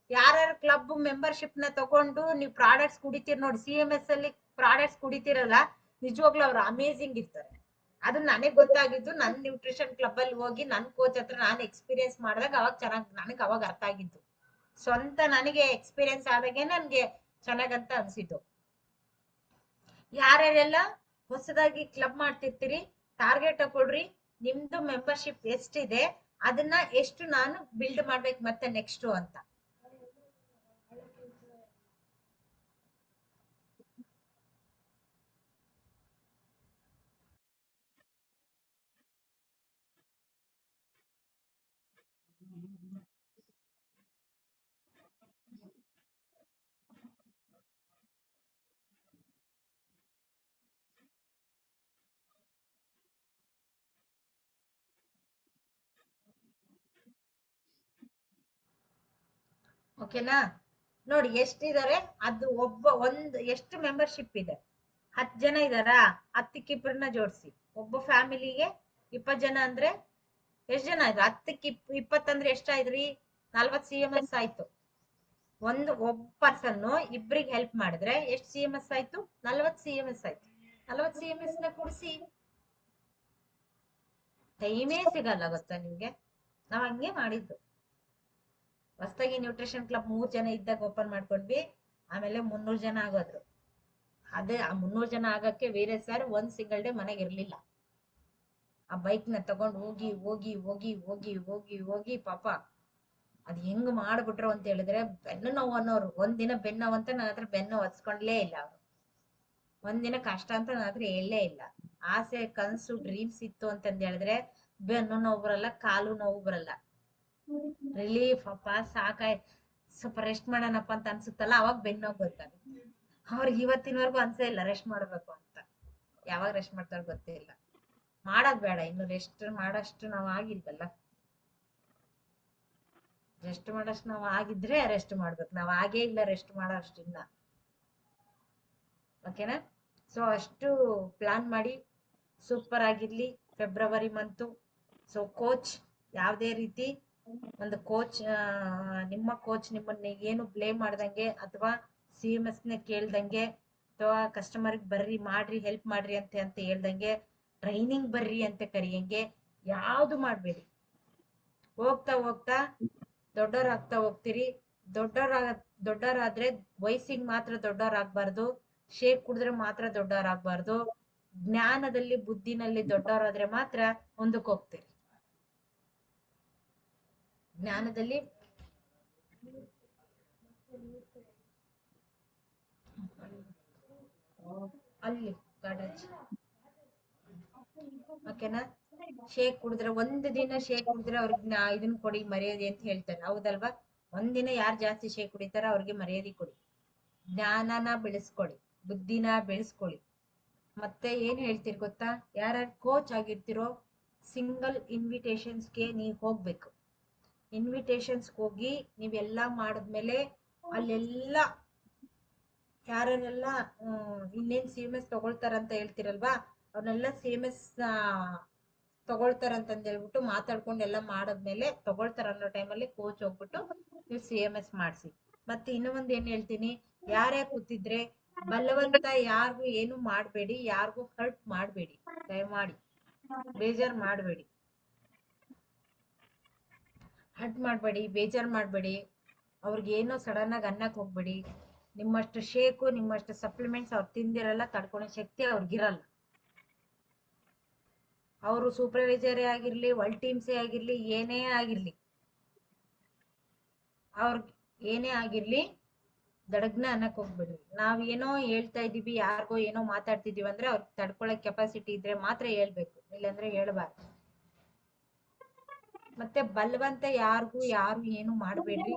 ಯಾರ್ಯಾರ ಕ್ಲಬ್ ಮೆಂಬರ್ಶಿಪ್ ನ ತಗೊಂಡು ನೀವು ಪ್ರಾಡಕ್ಟ್ಸ್ ಕುಡಿತೀರಿ ನೋಡಿ, CMS ಅಲ್ಲಿ ಪ್ರಾಡಕ್ಟ್ಸ್ ಕುಡಿತೀರಲ್ಲ, ನಿಜವಾಗ್ಲೂ ಅವ್ರು ಅಮೇಸಿಂಗ್ ಇರ್ತಾರೆ. ಅದು ನನಗ್ ಗೊತ್ತಾಗಿದ್ದು, ನನ್ ನ್ಯೂಟ್ರಿಷನ್ ಕ್ಲಬ್ ಅಲ್ಲಿ ಹೋಗಿ ನನ್ ಕೋಚ್ ಹತ್ರ ನಾನು ಎಕ್ಸ್ಪೀರಿಯನ್ಸ್ ಮಾಡಿದಾಗ ಅವಾಗ ನನಗ್ ಅವಾಗ ಅರ್ಥ ಆಗಿದ್ದು. ಸ್ವಂತ ನನಗೆ ಎಕ್ಸ್ಪೀರಿಯನ್ಸ್ ಆದಾಗೆ ನನ್ಗೆ ಚೆನ್ನಾಗಂತ ಅನ್ಸಿದ್ದು. ಯಾರ್ಯಾರೆಲ್ಲ ಹೊಸದಾಗಿ ಕ್ಲಬ್ ಮಾಡ್ತಿರ್ತೀರಿ, ಟಾರ್ಗೆಟ್ ಹಾಕೊಳ್ರಿ. ನಿಮ್ದು ಮೆಂಬರ್ಶಿಪ್ ಎಷ್ಟಿದೆ ಅದನ್ನ ಎಷ್ಟು ನಾನು ಬಿಲ್ಡ್ ಮಾಡ್ಬೇಕು ಮತ್ತೆ ನೆಕ್ಸ್ಟ್ ಅಂತ. ಓಕೆನಾ? ನೋಡಿ ಎಷ್ಟಿದ್ದಾರೆ, ಅದು ಎಷ್ಟು ಮೆಂಬರ್ಶಿಪ್ ಇದೆ? 10 ಜನ ಇದಾರಾ? 10ಕ್ಕೆ ಇಬ್ಬರನ್ನ ಜೋಡಿಸಿ. ಒಬ್ಬ ಫ್ಯಾಮಿಲಿಗೆ 20 ಜನ ಅಂದ್ರೆ ಎಷ್ಟ್ ಜನ ಆಯ್ತು? 10ಕ್ಕೆ 20 ಅಂದ್ರೆ ಎಷ್ಟಾಯ್ತ್ರಿ? 40 CMS ಆಯ್ತು. ಒಬ್ಬ ಪರ್ಸನ್ ಇಬ್ರಿಗೆ ಹೆಲ್ಪ್ ಮಾಡಿದ್ರೆ ಎಷ್ಟು CMS ಆಯ್ತು? 40 CMS ಆಯ್ತು. 40 CMS ನ ಕೂಡಿಸಿ. ಟೈಮೇ ಸಿಗಲ್ಲ ಗೊತ್ತಾ ನಿಮ್ಗೆ? ನಾವ್ ಹಂಗೆ ಮಾಡಿದ್ದು. ಹೊಸದಾಗಿ ನ್ಯೂಟ್ರಿಷನ್ ಕ್ಲಬ್ 3 ಜನ ಇದ್ದಾಗ ಓಪನ್ ಮಾಡ್ಕೊಂಡ್ವಿ. ಆಮೇಲೆ 300 ಜನ ಆಗೋದ್ರು. ಅದೇ ಆ 300 ಜನ ಆಗಕ್ಕೆ ವೀರೇಶ್ ಸರ್ ಒಂದ್ ಸಿಂಗಲ್ ಡೇ ಮನೆಗೆ ಇರ್ಲಿಲ್ಲ. ಆ ಬೈಕ್ ನ ತಗೊಂಡು ಹೋಗಿ ಹೋಗಿ ಹೋಗಿ ಹೋಗಿ ಹೋಗಿ ಹೋಗಿ ಪಾಪ ಅದ್ ಹೆಂಗ್ ಮಾಡ್ಬಿಟ್ರು ಅಂತ ಹೇಳಿದ್ರೆ, ಬೆನ್ನು ನೋವು ಅನ್ನೋರು ಒಂದಿನ ಬೆನ್ನು ನೋವು ಅಂತ ನನ್ನ ಹತ್ರ ಬೆನ್ನು ಒತ್ಸ್ಕೊಂಡ್ಲೇ ಇಲ್ಲ. ಅವ್ರು ಒಂದಿನ ಕಷ್ಟ ಅಂತ ನನ್ನ ಹತ್ರ ಹೇಳಲೇ ಇಲ್ಲ. ಆಸೆ ಕನ್ಸು ಡ್ರೀಮ್ಸ್ ಇತ್ತು ಅಂತಂದ್ ಹೇಳಿದ್ರೆ ಬೆನ್ನು ನೋವು ಬರಲ್ಲ, ಕಾಲು ನೋವು ಬರಲ್ಲ. ರಿಲೀಫ್ ಅಪ್ಪ ಸಾಕಾಯ್, ಸ್ವಲ್ಪ ರೆಸ್ಟ್ ಮಾಡೋಣಪ್ಪ ಅಂತ ಅನ್ಸುತ್ತಲ್ಲ, ಅವಾಗ ಬೆನ್ನು ನೋವು ಗೊತ್ತಾಗುತ್ತೆ. ಅವ್ರಿಗೆ ಇವತ್ತಿನವರೆಗೂ ಅನ್ಸೇ ಇಲ್ಲ ರೆಸ್ಟ್ ಮಾಡ್ಬೇಕು ಅಂತ. ಯಾವಾಗ ರೆಸ್ಟ್ ಮಾಡ್ತಾರ ಗೊತ್ತಿಲ್ಲ. ಮಾಡೋದ್ ಬೇಡ, ಇನ್ನು ರೆಸ್ಟ್ ಮಾಡಷ್ಟು ನಾವ್ ಆಗಿಲ್ವಲ್ಲ. ರೆಸ್ಟ್ ಮಾಡಷ್ಟು ನಾವ್ ಆಗಿದ್ರೆ ರೆಸ್ಟ್ ಮಾಡ್ಬೇಕು. ನಾವ್ ಆಗೇ ಇಲ್ಲ ರೆಸ್ಟ್ ಮಾಡೋ ಅಷ್ಟು ಇನ್ನ. ಓಕೆನಾ? ಸೊ ಅಷ್ಟು ಪ್ಲಾನ್ ಮಾಡಿ ಸೂಪರ್ ಆಗಿರ್ಲಿ ಫೆಬ್ರವರಿ ಮಂತು. ಸೊ ಕೋಚ್ ಯಾವ್ದೇ ರೀತಿ ಒಂದು ಕೋಚ್, ನಿಮ್ಮ ಕೋಚ್ ನಿಮ್ಮನ್ನ ಏನು ಬ್ಲೇಮ್ ಮಾಡ್ದಂಗೆ ಅಥವಾ CMS ನ ಕೇಳ್ದಂಗೆ ಅಥವಾ ಕಸ್ಟಮರ್ ಬರ್ರಿ ಮಾಡ್ರಿ ಹೆಲ್ಪ್ ಮಾಡ್ರಿ ಅಂತ ಹೇಳ್ದಂಗೆ, ಟ್ರೈನಿಂಗ್ ಬರ್ರಿ ಅಂತ ಕರಿಯಂಗೆ ಯಾವ್ದು ಮಾಡ್ಬೇಡಿ. ಹೋಗ್ತಾ ಹೋಗ್ತಾ ದೊಡ್ಡವರಾಗ್ತಾ ಹೋಗ್ತೀರಿ. ದೊಡ್ಡವರಾದ್ರೆ ವಯಸ್ಸಿಗೆ ಮಾತ್ರ ದೊಡ್ಡವರಾಗ್ಬಾರ್ದು, ಶೇಕ್ ಕುಡಿದ್ರೆ ಮಾತ್ರ ದೊಡ್ಡವರಾಗ್ಬಾರ್ದು. ಜ್ಞಾನದಲ್ಲಿ ಬುದ್ಧಿನಲ್ಲಿ ದೊಡ್ಡವರಾದ್ರೆ ಮಾತ್ರ ಮುಂದಕ್ಕೆ ಹೋಗ್ತೀರಿ. ಜ್ಞಾನದಲ್ಲಿ ಅಲ್ಲಿ ಕಾಡಜ್ಜಿ. ಓಕೆನಾ? ಶೇಕ್ ಕುಡಿದ್ರೆ ಒಂದ್ ದಿನ ಶೇಕ್ ಕುಡಿದ್ರೆ ಅವ್ರಿಗೆ ಇದನ್ ಕೊಡಿ ಮರ್ಯಾದೆ ಅಂತ ಹೇಳ್ತಾರೆ, ಹೌದಲ್ವಾ? ಒಂದಿನ ಯಾರು ಜಾಸ್ತಿ ಶೇಕ್ ಕುಡಿತಾರ ಅವ್ರಿಗೆ ಮರ್ಯಾದೆ ಕೊಡಿ. ಜ್ಞಾನನ ಬೆಳೆಸ್ಕೊಳ್ಳಿ, ಬುದ್ಧಿನ ಬೆಳೆಸ್ಕೊಳ್ಳಿ. ಮತ್ತೆ ಏನ್ ಹೇಳ್ತೀರಿ ಗೊತ್ತಾ? ಯಾರ್ಯಾರು ಕೋಚ್ ಆಗಿರ್ತಿರೋ ಸಿಂಗಲ್ ಇನ್ವಿಟೇಷನ್ಸ್ಗೆ ನೀವ್ ಹೋಗ್ಬೇಕು. ಇನ್ವಿಟೇಷನ್ಸ್ ಹೋಗಿ ನೀವೆಲ್ಲಾ ಮಾಡಿದ್ಮೇಲೆ ಅಲ್ಲೆಲ್ಲ ಯಾರೆಲ್ಲ ಇನ್ನೇನ್ CMS ತಗೊಳ್ತಾರಂತ ಹೇಳ್ತಿರಲ್ವಾ, ಅವ್ರನ್ನೆಲ್ಲ CMS ತಗೊಳ್ತಾರಂತಂದ್ ಹೇಳ್ಬಿಟ್ಟು ಮಾತಾಡ್ಕೊಂಡು ಎಲ್ಲ ಮಾಡದ್ಮೇಲೆ, ತಗೊಳ್ತಾರ ಅನ್ನೋ ಟೈಮಲ್ಲಿ ಕೋಚ್ ಹೋಗ್ಬಿಟ್ಟು ನೀವು CMS ಮಾಡ್ಸಿ. ಮತ್ತೆ ಇನ್ನೂ ಒಂದ್ ಏನ್ ಹೇಳ್ತೀನಿ, ಯಾರೇ ಕೂತಿದ್ರೆ ಬಲವಂತ ಯಾರಿಗೂ ಏನು ಮಾಡ್ಬೇಡಿ, ಯಾರಿಗೂ ಹರ್ಟ್ ಮಾಡ್ಬೇಡಿ. ದಯಮಾಡಿ ಬೇಜಾರ್ ಮಾಡ್ಬೇಡಿ, ಹರ್ಟ್ ಮಾಡ್ಬೇಡಿ, ಬೇಜಾರ್ ಮಾಡ್ಬೇಡಿ. ಅವ್ರಿಗೆ ಏನೋ ಸಡನ್ ಆಗಿ ಅನ್ನಕ್ ಹೋಗ್ಬೇಡಿ. ನಿಮ್ಮಷ್ಟು ಶೇಕು ನಿಮ್ಮಷ್ಟು ಸಪ್ಲಿಮೆಂಟ್ಸ್ ಅವ್ರು ತಿಂದಿರಲ್ಲ, ತಡ್ಕೊಳೋ ಶಕ್ತಿ ಅವ್ರಿಗಿರಲ್ಲ. ಅವರು ಸೂಪರ್ವೈಸರೇ ಆಗಿರ್ಲಿ, ವರ್ಲ್ಡ್ ಟೀಮ್ಸೇ ಆಗಿರ್ಲಿ, ಏನೇ ಆಗಿರ್ಲಿ, ಅವ್ರಿಗೆ ಏನೇ ಆಗಿರ್ಲಿ ದಡಗ್ನ ಅನ್ನಕ್ ಹೋಗ್ಬೇಡ್ರಿ. ನಾವ್ ಏನೋ ಹೇಳ್ತಾ ಇದೀವಿ, ಯಾರಿಗೋ ಏನೋ ಮಾತಾಡ್ತಿದೀವಿ ಅಂದ್ರೆ ಅವ್ರಿಗೆ ತಡ್ಕೊಳಕ್ ಕೆಪಾಸಿಟಿ ಇದ್ರೆ ಮಾತ್ರ ಹೇಳ್ಬೇಕು, ಇಲ್ಲಾಂದ್ರೆ ಹೇಳ್ಬಾರ್ದು. ಮತ್ತೆ ಬಲವಂತ ಯಾರು ಏನು ಮಾಡ್ಬೇಡ್ರಿ.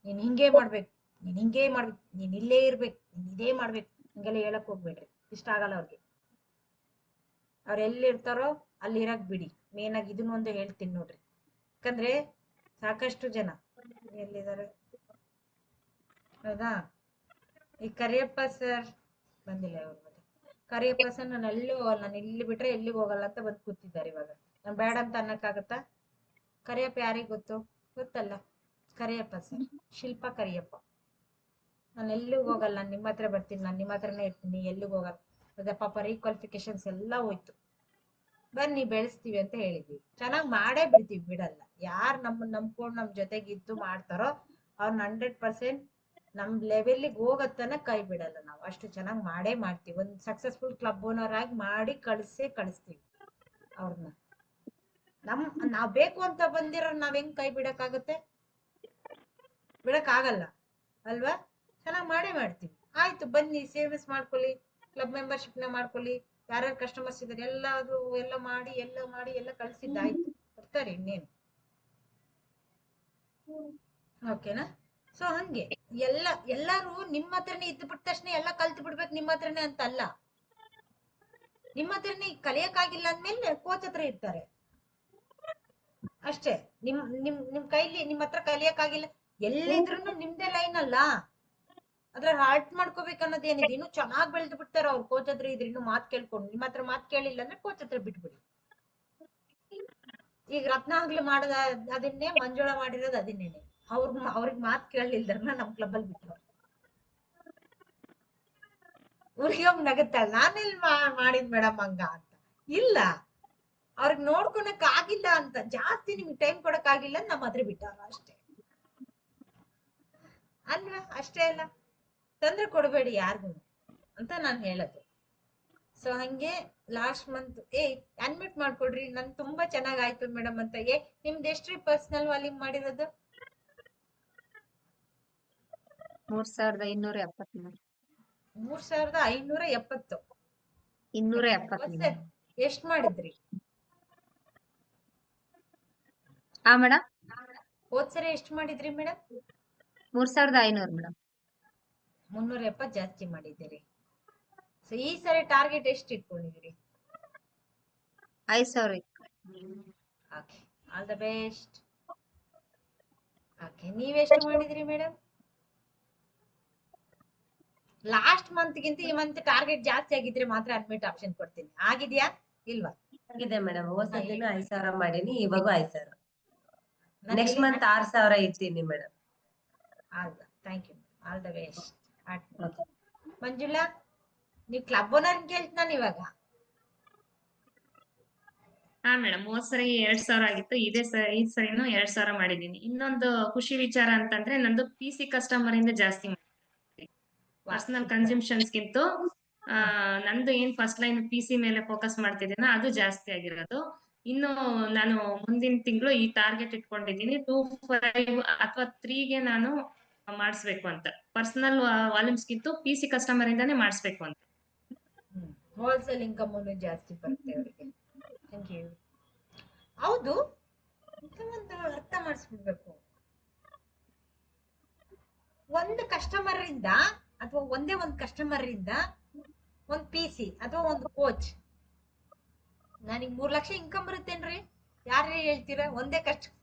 ನೀನ್ ಹಿಂಗೇ ಮಾಡ್ಬೇಕು, ನೀನ್ ಹಿಂಗೇ ಮಾಡ್ಬೇಕು, ನೀನ್ ಇಲ್ಲೇ ಇರ್ಬೇಕು, ನೀನ್ ಇದೇ ಮಾಡ್ಬೇಕು, ಹಿಂಗೆಲ್ಲ ಹೇಳಕ್ ಹೋಗ್ಬೇಡ್ರಿ. ಇಷ್ಟ ಆಗಲ್ಲ ಅವ್ರಿಗೆ. ಅವ್ರ ಎಲ್ಲಿರ್ತಾರೋ ಅಲ್ಲಿ ಇರಕ್ ಬಿಡಿ. ಮೇನ್ ಆಗಿ ಇದನ್ನೊಂದು ಹೇಳ್ತೀನಿ ನೋಡ್ರಿ. ಯಾಕಂದ್ರೆ ಸಾಕಷ್ಟು ಜನ ಎಲ್ಲಿದ್ದಾರೆ, ಹೌದಾ? ಈ ಕರಿಯಪ್ಪ ಸರ್ ಬಂದಿಲ್ಲ ಇವ್ರ ಮತ್ತೆ. ಕರಿಯಪ್ಪ ಸರ್ ನಾನು ಎಲ್ಲಿ ಹೋಗಲ್ಲ, ನಾನು ಇಲ್ಲಿ ಬಿಟ್ರೆ ಎಲ್ಲಿಗೆ ಹೋಗಲ್ಲ ಅಂತ ಬಂದು ಕೂತಿದ್ದಾರೆ ಇವಾಗ. ನಾನು ಬೇಡ ಅಂತ ಅನ್ನಕ್ಕಾಗತ್ತಾ? ಕರಿಯಪ್ಪ ಯಾರಿಗ್ ಗೊತ್ತು? ಗೊತ್ತಲ್ಲ, ಕರಿಯಪ್ಪ ಸರ್, ಶಿಲ್ಪಾ ಕರಿಯಪ್ಪ. ನಾನು ಎಲ್ಲಿಗೆ ಹೋಗಲ್ಲ, ನಾನು ನಿಮ್ಮ ಹತ್ರ ಬರ್ತೀನಿ, ನಾನು ನಿಮ್ಮ ಹತ್ರನೇ ಇರ್ತೀನಿ, ಎಲ್ಲಿಗೆ ಹೋಗಲ್ಲ. ಅದೇ ಪಾಪ ರೀಕ್ವಾಲಿಫಿಕೇಶನ್ಸ್ ಎಲ್ಲ ಹೋಯ್ತು. ಬನ್ನಿ ಬೆಳೆಸ್ತೀವಿ ಅಂತ ಹೇಳಿದ್ವಿ, ಚೆನ್ನಾಗಿ ಮಾಡೇ ಬಿಡ್ತೀವಿ, ಬಿಡಲ್ಲ. ಯಾರು ನಮ್ಮನ್ನ ನಂಬ್ಕೊಂಡು ನಮ್ ಜೊತೆಗಿದ್ದು ಮಾಡ್ತಾರೋ ಅವ್ರನ್ನ 100% ನಮ್ ಲೆವೆಲ್ಗೆ ಹೋಗತ್ತನ ಕೈ ಬಿಡಲ್ಲ. ನಾವು ಅಷ್ಟು ಚೆನ್ನಾಗಿ ಮಾಡೇ ಮಾಡ್ತೀವಿ. ಒಂದು ಸಕ್ಸಸ್ಫುಲ್ ಕ್ಲಬ್ ಓನರ್ ಆಗಿ ಮಾಡಿ ಕಳಿಸ್ತೀವಿ ಅವ್ರನ್ನ. ನಾವ್ ಬೇಕು ಅಂತ ಬಂದಿರೋ ನಾವ್ ಹೆಂಗ್ ಕೈ ಬಿಡಕ್ಕಾಗತ್ತೆ? ಬಿಡಕ್ ಆಗಲ್ಲ ಅಲ್ವಾ? ಚೆನ್ನಾಗಿ ಮಾಡೇ ಮಾಡ್ತೀವಿ. ಆಯ್ತು ಬನ್ನಿ CMS ಮಾಡ್ಕೊಳ್ಳಿ, ಕ್ಲಬ್ ಮೆಂಬರ್ಶಿಪ್ ನ ಮಾಡ್ಕೊಳ್ಳಿ. ಯಾರ್ಯಾರು ಕಸ್ಟಮರ್ಸ್ ಇದಾರೆ ಎಲ್ಲ ಮಾಡಿ ಎಲ್ಲ ಕಳ್ಸಿದ್ದಾಯ್ತು, ಬರ್ತಾರೆ ಇನ್ನೇನು. ಓಕೆನಾ? ಸೊ ಹಂಗೆ ಎಲ್ಲಾರು ನಿಮ್ಮ ಹತ್ರನೇ ಇದ್ದು ಬಿಟ್ಟ ತಕ್ಷಣ ಎಲ್ಲ ಕಲ್ತು ಬಿಡ್ಬೇಕು ನಿಮ್ಮ ಹತ್ರನೇ ಅಂತ ಅಲ್ಲ. ನಿಮ್ಮ ಹತ್ರನೇ ಕಲಿಯಕ್ಕಾಗಿಲ್ಲ ಅಂದ್ಮೇಲೆ ಕೋಚ್ ಹತ್ರ ಇರ್ತಾರೆ ಅಷ್ಟೇ. ನಿಮ್ ಕೈಲಿ ನಿಮ್ಮ ಹತ್ರ ಕಲಿಯಕ್ಕಾಗಿಲ್ಲ, ಎಲ್ಲಿದ್ರು ನಿಮ್ದೇ ಲೈನ್ ಅಲ್ಲ, ಅದ್ರ ಹಾರ್ಟ್ ಮಾಡ್ಕೋಬೇಕನ್ನೋದು ಏನಿದೆ. ಇನ್ನು ಚೆನ್ನಾಗ್ ಬೆಳೆದು ಬಿಡ್ತಾರ ಅವ್ರು. ಕೋಚ್ ಹತ್ರ ಇದ್ರೆ ಇನ್ನು ಮಾತ್ ಕೇಳ್ಕೊಂಡು, ನಿಮ್ಮ ಹತ್ರ ಮಾತ್ ಕೇಳಿಲ್ಲ ಅಂದ್ರೆ ಕೋಚ್ ಹತ್ರ ಬಿಟ್ಬಿಡಿ. ಈಗ ರತ್ನಾಗ್ಲಿ ಮಾಡದ ಅದನ್ನೇ, ಮಂಜುಳಾ ಮಾಡಿರೋದು ಅದನ್ನೇನೆ. ಅವ್ರಿಗೆ ಮಾತ್ ಕೇಳಲಿಲ್ದರ್ನ ನಮ್ ಕ್ಲಬ್ ಅಲ್ಲಿ ಬಿಟ್ಟವ್ರು. ಉಳಿಯೊಮ್ಮೆ ನಗುತ್ತಾಳ, ನಾನೆಲ್ ಮಾಡಿದ್ ಮೇಡಮ್ ಹಂಗ ಅಂತ. ಇಲ್ಲ, ಅವ್ರಿಗೆ ನೋಡ್ಕೊಳಕ್ ಆಗಿಲ್ಲ ಅಂತ, ಜಾಸ್ತಿ ನಿಮ್ಗೆ ಟೈಮ್ ಕೊಡಕ್ ಆಗಿಲ್ಲ ನಮ್ಮ ಹತ್ರ ಬಿಟ್ಟವ್ರು ಅಷ್ಟೇ ಅಲ್ವಾ? ಅಷ್ಟೇ ಅಲ್ಲ, ತೊಂದ್ರೆ ಕೊಡಬೇಡಿ ಯಾರಿಗೂ ಅಂತ ನಾನ್ ಹೇಳೋದು. ಸೊ ಹಂಗೆ ಲಾಸ್ಟ್ ಮಂತ್ ಅನ್ಮಿಟ್ ಮಾಡ್ಕೊಡ್ರಿ, ನನ್ ತುಂಬಾ ಚೆನ್ನಾಗ್ ಆಯ್ತು ಮೇಡಮ್ ಅಂತ. ನಿಮ್ದು ಎಷ್ಟ್ರಿ ಪರ್ಸನಲ್ ವಾಲ್ಯೂಮ್ ಮಾಡಿರೋದು? 3570. 3570. 270. ಎಷ್ಟ್ ಮಾಡಿದ್ರಿ ಮೇಡಮ್? ಹೋದ್ಸರಿ ಎಷ್ಟ್ ಮಾಡಿದ್ರಿ ಮೇಡಮ್? 3500 ಮೇಡಮ್. 370 ಜಾಸ್ತಿ ಮಾಡಿದ್ದೀರಿ. ಸೊ ಈ ಸರಿ ಟಾರ್ಗೆಟ್ ಎಷ್ಟು ಇಟ್ಕೊಂಡಿದ್ದೀರಿ? 5000. Okay, all the best. Okay, ನೀವೆಷ್ಟು ಮಾಡಿದ್ರಿ ಮೇಡಮ್? ಲಾಸ್ಟ್ ಮಂತ್ ಗಿಂತ ಈ ಮಂತ್ ಟಾರ್ಗೆಟ್ ಜಾಸ್ತಿ ಆಗಿದ್ರೆ ಮಾತ್ರ ಅಡ್ಮಿಟ್ ಆಪ್ಷನ್ ಕೊಡ್ತೀನಿ. ಆಗಿದ್ಯಾ ಇಲ್ವಾ? ಇದೆ ಮೇಡಮ್, ಹೋದ್ ಸತಿನೂ 5000 ಮಾಡೀನಿ, ಇವಾಗೂ 5000. ನಾನು ನೆಕ್ಸ್ಟ್ ಮಂತ್ 6000 ಇರ್ತೀನಿ madam. Thank you, all the best. Okay. Manjula, ನೀವ್ ಕ್ಲಬ್ ಓನರ್ ಕೇಳ್ತಾನ ಇವಾಗ? ಹಾ ಮೇಡಮ್, ಹೋದ್ ಸರಿ 2000 ಆಗಿತ್ತು, ಈ ಸರಿನೂ 2000 ಮಾಡಿದೀನಿ. ಇನ್ನೊಂದು ಖುಷಿ ವಿಚಾರ ಅಂತಂದ್ರೆ ನಂದು PC ಕಸ್ಟಮರ್ ಇಂದ ಜಾಸ್ತಿ ಪರ್ಸನಲ್ ಕನ್ಸಂಪ್ಷನ್ಸ್ ಗಿಂತ ನಂದು ಏನ್ ಫಸ್ಟ್ ಲೈನ್ PC ಮೇಲೆ ಫೋಕಸ್ ಮಾಡ್ತಿದ್ದೀನ ಅದು ಜಾಸ್ತಿ ಆಗಿರೋದು. ಇನ್ನು ನಾನು ಮುಂದಿನ ತಿಂಗಳು ಈ ಟಾರ್ಗೆಟ್ ಇಟ್ಕೊಂಡಿದ್ದೀನಿ, 25 ಅಥವಾ 3ಗೆ ನಾನು ಮಾಡಿಸ್ಬೇಕು ಅಂತ. ಪರ್ಸನಲ್ ವಾಲ್ಯೂಮ್ಸ್ ಗಿಂತ PC ಕಸ್ಟಮರ್ ಇಂದಾನೇ ಮಾಡಿಸ್ಬೇಕು ಅಂತ. ಹೋಲ್ಸೇಲ್ ಇನ್ಕಮ್ ಜಾಸ್ತಿ ಬರುತ್ತೆ ಅವರಿಗೆ. Thank you. ಹೌದು, ಒಂದು ಅರ್ಥ ಮಾಡಿಸ್ಬಿಡ್ಬೇಕು. ಒಂದು ಕಸ್ಟಮರ್ ಇಂದ ಅಥವಾ ಒಂದೇ ಒಂದು ಕಸ್ಟಮರ್ ಇಂದ ಒಂದು PC ಅಥವಾ ಒಂದು ಕೋಚ್ ನನಗೆ 3 ಲಕ್ಷ ಇನ್ಕಮ್ ಬರುತ್ತೇನ್ರಿ? ಯಾರೇ ಹೇಳ್ತೀರಾ? ಒಂದೇ ಕಸ್ಟಮರ್.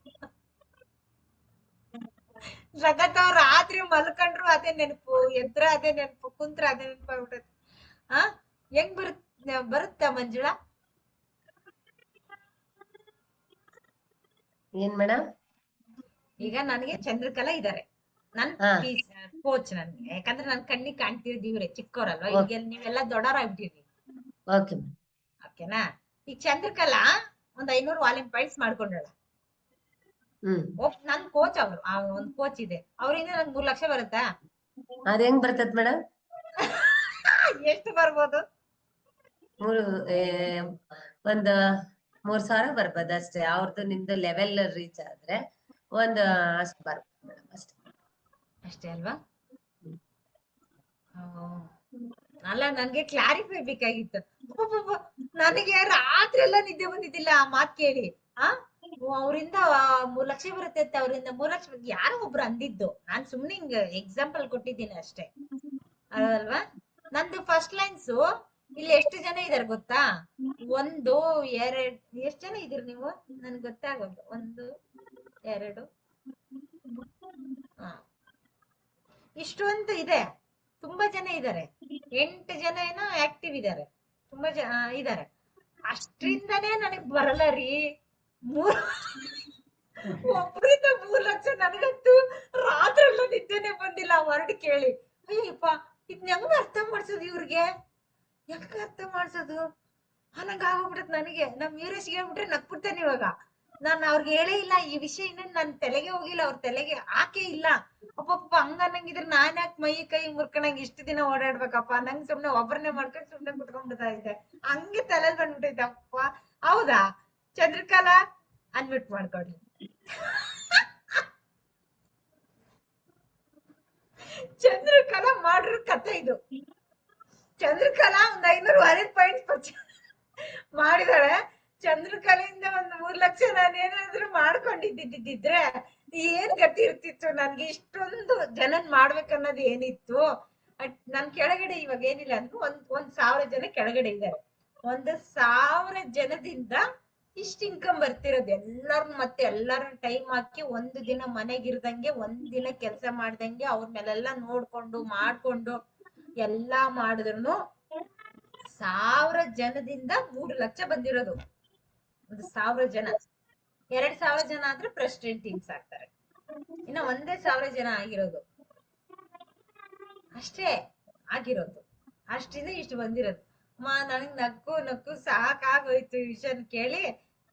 ಜಗತ್ ಅವ್ರು ರಾತ್ರಿ ಮಲ್ಕೊಂಡ್ರು ಅದೇ ನೆನಪು, ಎದ್ರ ಅದೇ ನೆನಪು, ಕುಂತ್ರ ಅದೇ ನೆನಪಾಗ್ಬಿಟ್ಟೈತಿ. ಹೆಂಗ್ ಬರುತ್ತಾ ಮಂಜುಳಾ? ಏನ್ ಮೇಡಮ್? ಈಗ ನನಗೆ ಚಂದ್ರಕಲಾ ಇದಾರೆ, ನನ್ ಕೋಚ್. ನನ್ಗೆ ಯಾಕಂದ್ರೆ ನನ್ ಕಣ್ಣಿಗೆ ಕಾಣ್ತಿರೋದು ಇವ್ರೆ, ಚಿಕ್ಕವರಲ್ವಾ. ಈಗ ನೀವೆಲ್ಲ ದೊಡ್ಡವರಾಗ್ಬಿಟ್ಟಿರಿ. ಓಕೆ ಓಕೆನಾ? ಈಗ ಚಂದ್ರಕಲಾ ಒಂದ್ 500 ವಾಲ್ಯೂಮ್ ಪಾಯಿಂಟ್ಸ್ ಮಾಡ್ಕೊಂಡಳ. ನನ್ ಕೋಚ್ ಅವ್ರು, ಒಂದ್ ಕೋಚ್ ಇದೆ, ಅವರಿಂದ ನಂಗೆ 3 ಲಕ್ಷ ಬರುತ್ತಾ? ಅದ್ ಹೆಂಗ್ ಬರ್ತದ ಮೇಡಮ್? ಎಷ್ಟು ಬರ್ಬೋದು? ಒಂದ್ 3000 ಬರ್ಬೋದು ಅಷ್ಟೇ. ಅವ್ರದ್ದು ನಿಮ್ದು ಲೆವೆಲ್ ರೀಚ್ ಆದ್ರೆ ಒಂದ್ ಅಷ್ಟು ಬರುತ್ತೆ ಮೇಡಮ್, ಅಷ್ಟೇ ಅಲ್ವಾ? ಅಲ್ಲ, ನನ್ಗೆ ಕ್ಲಾರಿಫೈ ಬೇಕಾಗಿತ್ತು. ನನಗೆ ರಾತ್ರಿ ಎಲ್ಲ ನಿದ್ದೆ ಬಂದಿದ್ದಿಲ್ಲ ಆ ಮಾತ್ ಕೇಳಿ. ಅವರಿಂದ 3 ಲಕ್ಷ ಬರುತ್ತೆ ಅಂತ, ಅವರಿಂದ 3 ಲಕ್ಷ ಯಾರೋ ಒಬ್ರು ಅಂದಿದ್ದು. ನಾನ್ ಸುಮ್ನೆ ಹಿಂಗ ಎಕ್ಸಾಂಪಲ್ ಕೊಟ್ಟಿದ್ದೀನಿ ಅಷ್ಟೇ, ಅದಲ್ವಾ? ನಂದು ಫಸ್ಟ್ ಲೈನ್ಸ್ ಇಲ್ಲಿ ಎಷ್ಟು ಜನ ಇದಾರೆ ಗೊತ್ತಾ? 1 2 ಎಷ್ಟು ಜನ ಇದೀರಿ ನೀವು? ನನ್ಗೆ ಗೊತ್ತಾಗೋದು 1 2 ಇಷ್ಟೊಂದು ಇದೆ. ತುಂಬಾ ಜನ ಇದಾರೆ, 8 ಜನ ಏನೋ ಆಕ್ಟಿವ್ ಇದಾರೆ, ತುಂಬಾ ಜನ ಇದಾರೆ. ಅಷ್ಟ್ರಿಂದಾನೇ ನನಗ್ ಬರಲ್ಲ ರೀ. ಒಬ್ರಿಂದ 3 ಲಕ್ಷ ನನಗಂತೂ ರಾತ್ರಿ ಎಲ್ಲ ನಿದ್ದೆನೆ ಬಂದಿಲ್ಲ ಆ ವರ್ಡ್ ಕೇಳಿ. ಅಯ್ಯಪ್ಪ, ಇದ್ನ ಹೆಂಗ ಅರ್ಥ ಮಾಡ್ಸೋದು ಇವ್ರಿಗೆ? ಹೆಂಗ ಅರ್ಥ ಮಾಡ್ಸೋದು ನಂಗ ಆಗೋಗ್ಬಿಡತ್ ನನಗೆ. ನಮ್ ವೀರೇಶ್ಗೆ ಹೇಳ್ಬಿಟ್ರೆ ನಕ್ಬಿಡ್ತೇನೆ ಇವಾಗ. ನಾನು ಅವ್ರಿಗೆ ಹೇಳೇ ಇಲ್ಲ ಈ ವಿಷಯ, ಇನ್ನೊಂದು ನನ್ ತಲೆಗೆ ಹೋಗಿಲ್ಲ, ಅವ್ರ ತಲೆಗೆ ಹಾಕೇ ಇಲ್ಲ. ಅಪ್ಪಪ್ಪ, ಹಂಗ ಅನ್ನಂಗಿದ್ರೆ ನಾನ್ ಯಾಕೆ ಮೈ ಕೈ ಮುರ್ಕೊಂಡಂಗ್ ಇಷ್ಟು ದಿನ ಓಡಾಡ್ಬೇಕಪ್ಪ? ನಂಗ್ ಸುಮ್ನೆ ಒಬ್ಬರನ್ನೇ ಮಾಡ್ಕೊಂಡು ಸುಮ್ನೆ ಕುತ್ಕೊಂಡ್ಬಿಡ್ತಾ ಇದ್ದೆ, ಹಂಗೆ ತಲೆ ಬಂದ್ಬಿಟ್ಟೈತೆ ಅಪ್ಪ. ಹೌದಾ ಚಂದ್ರಕಲಾ? ಅನ್ಮಿಟ್ ಮಾಡ್ಕೊಡ್ರಿ. ಚಂದ್ರಕಲಾ ಮಾಡ್ರ ಕತೆ ಇದು. ಚಂದ್ರಕಲಾ ಒಂದ್ 500 ವಾಲ್ಯೂಮ್ ಪಾಯಿಂಟ್ಸ್ ಮಾಡಿದಾಳೆ. ಚಂದ್ರಕಲೆಯಿಂದ ಒಂದ್ 3 ಲಕ್ಷ ನಾನು ಏನಾದ್ರು ಮಾಡ್ಕೊಂಡಿದ್ದಿದ್ರೆ ಏನ್ ಗತಿ ಇರ್ತಿತ್ತು ನನ್ಗೆ? ಇಷ್ಟೊಂದು ಜನನ್ ಮಾಡ್ಬೇಕನ್ನೋದು ಏನಿತ್ತು? ನನ್ ಕೆಳಗಡೆ ಇವಾಗ ಏನಿಲ್ಲ ಅಂದ್ರು ಒಂದ್ 1000 ಜನ ಕೆಳಗಡೆ ಇದ್ದಾರೆ. 1000 ಜನದಿಂದ ಇಷ್ಟ ಇನ್ಕಮ್ ಬರ್ತಿರೋದು ಎಲ್ಲಾರು ಮತ್ತೆ ಎಲ್ಲಾರು ಟೈಮ್ ಹಾಕಿ ಒಂದು ದಿನ ಮನೆಗಿರ್ದಂಗೆ ಒಂದ್ ದಿನ ಕೆಲ್ಸ ಮಾಡ್ದಂಗೆ ಅವ್ರ ಮೇಲೆಲ್ಲ ನೋಡ್ಕೊಂಡು ಮಾಡ್ಕೊಂಡು ಎಲ್ಲಾ ಮಾಡಿದ್ರು 1000 ಜನದಿಂದ 3 ಲಕ್ಷ ಬಂದಿರೋದು. 1000 ಜನ, 2000 ಜನ ಆದ್ರೆ ಪ್ರೆಸಿಡೆಂಟ್ ಟೀಮ್ಸ್ ಆಗ್ತಾರೆ. ಇನ್ನ 1000 ಜನ ಆಗಿರೋದು ಅಷ್ಟೇ ಆಗಿರೋದು. ಅಷ್ಟಿಂದ ಇಷ್ಟು ಬಂದಿರೋದು. ನನಗ್ ನಕ್ಕು ಸಾಕಾಗೋಯ್ತು ಈ ವಿಷಯ ಕೇಳಿ.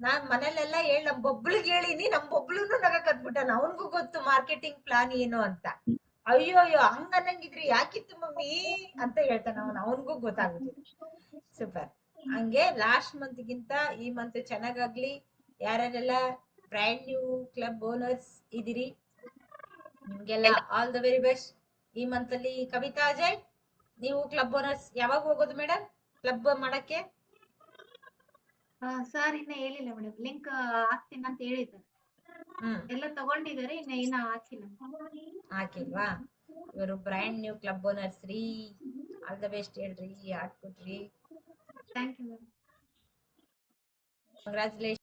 ನಾನ್ ಮನೇಲೆಲ್ಲ ಹೇಳಿ ನಮ್ ಬೊಬ್ಳಿಗೆ ಹೇಳಿನಿ, ನಮ್ ಬೊಬ್ಳುನು ನಗಕ್ ಹತ್ಬಿಟ್ಟಾನ. ಅವನ್ಗೂ ಗೊತ್ತು ಮಾರ್ಕೆಟಿಂಗ್ ಪ್ಲಾನ್ ಏನು ಅಂತ. ಅಯ್ಯೋ ಹಂಗ ಅನ್ನಂಗಿದ್ರಿ ಯಾಕಿತ್ತು ಮಮ್ಮಿ ಅಂತ ಹೇಳ್ತಾನ ಅವನ್ಗೂ ಗೊತ್ತಾಗ್ಬಿಟ್ಟಿದೆ. ಸೂಪರ್. ಹಂಗೆ ಲಾಸ್ಟ್ ಮಂತ್ ಗಿಂತ ಈ ಮಂತ್ ಚೆನ್ನಾಗಾಗ್ಲಿ. ಯಾರ್ಯಾರೆಲ್ಲ ಬ್ರ್ಯಾಂಡ್ ನ್ಯೂ ಕ್ಲಬ್ ಓನರ್ಸ್ ಇದೀರಿ ನಿಮ್ಗೆಲ್ಲ ಆಲ್ ದ ವೆರಿ ಬೆಸ್ಟ್. ಈ ಮಂತ್ ಅಲ್ಲಿ ಕವಿತಾ ಅಜಯ್, ನೀವು ಕ್ಲಬ್ ಓನರ್ಸ್ ಯಾವಾಗ ಹೋಗೋದು ಮೇಡಮ್ ಕ್ಲಬ್ ಮಾಡಕ್ಕೆ? ಸರ್ ಇನ್ನ ಹೇಳಿಲ್ಲ ಮೇಡಮ್, ಲಿಂಕ್ ಹಾಕ್ತೀನಿ ಅಂತ ಹೇಳಿದ್ದಾರೆ. ಎಲ್ಲ ತಗೊಂಡಿದ್ದಾರೆ, ಇನ್ನ ಏನ ಹಾಕಿಲ್ಲ. ಹಾಕಿಲ್ವಾ? ಇವರು ಬ್ರ್ಯಾಂಡ್ ನ್ಯೂ ಕ್ಲಬ್ ಓನರ್ಸ್ ರೀ, ಆಲ್ ದ ಬೆಸ್ಟ್ ಹೇಳ್ರಿ, ಆಡ್ ಕೊಟ್ರಿ. Thank you madam. ಕಂಗ್ರಾಚುಲೇಷನ್.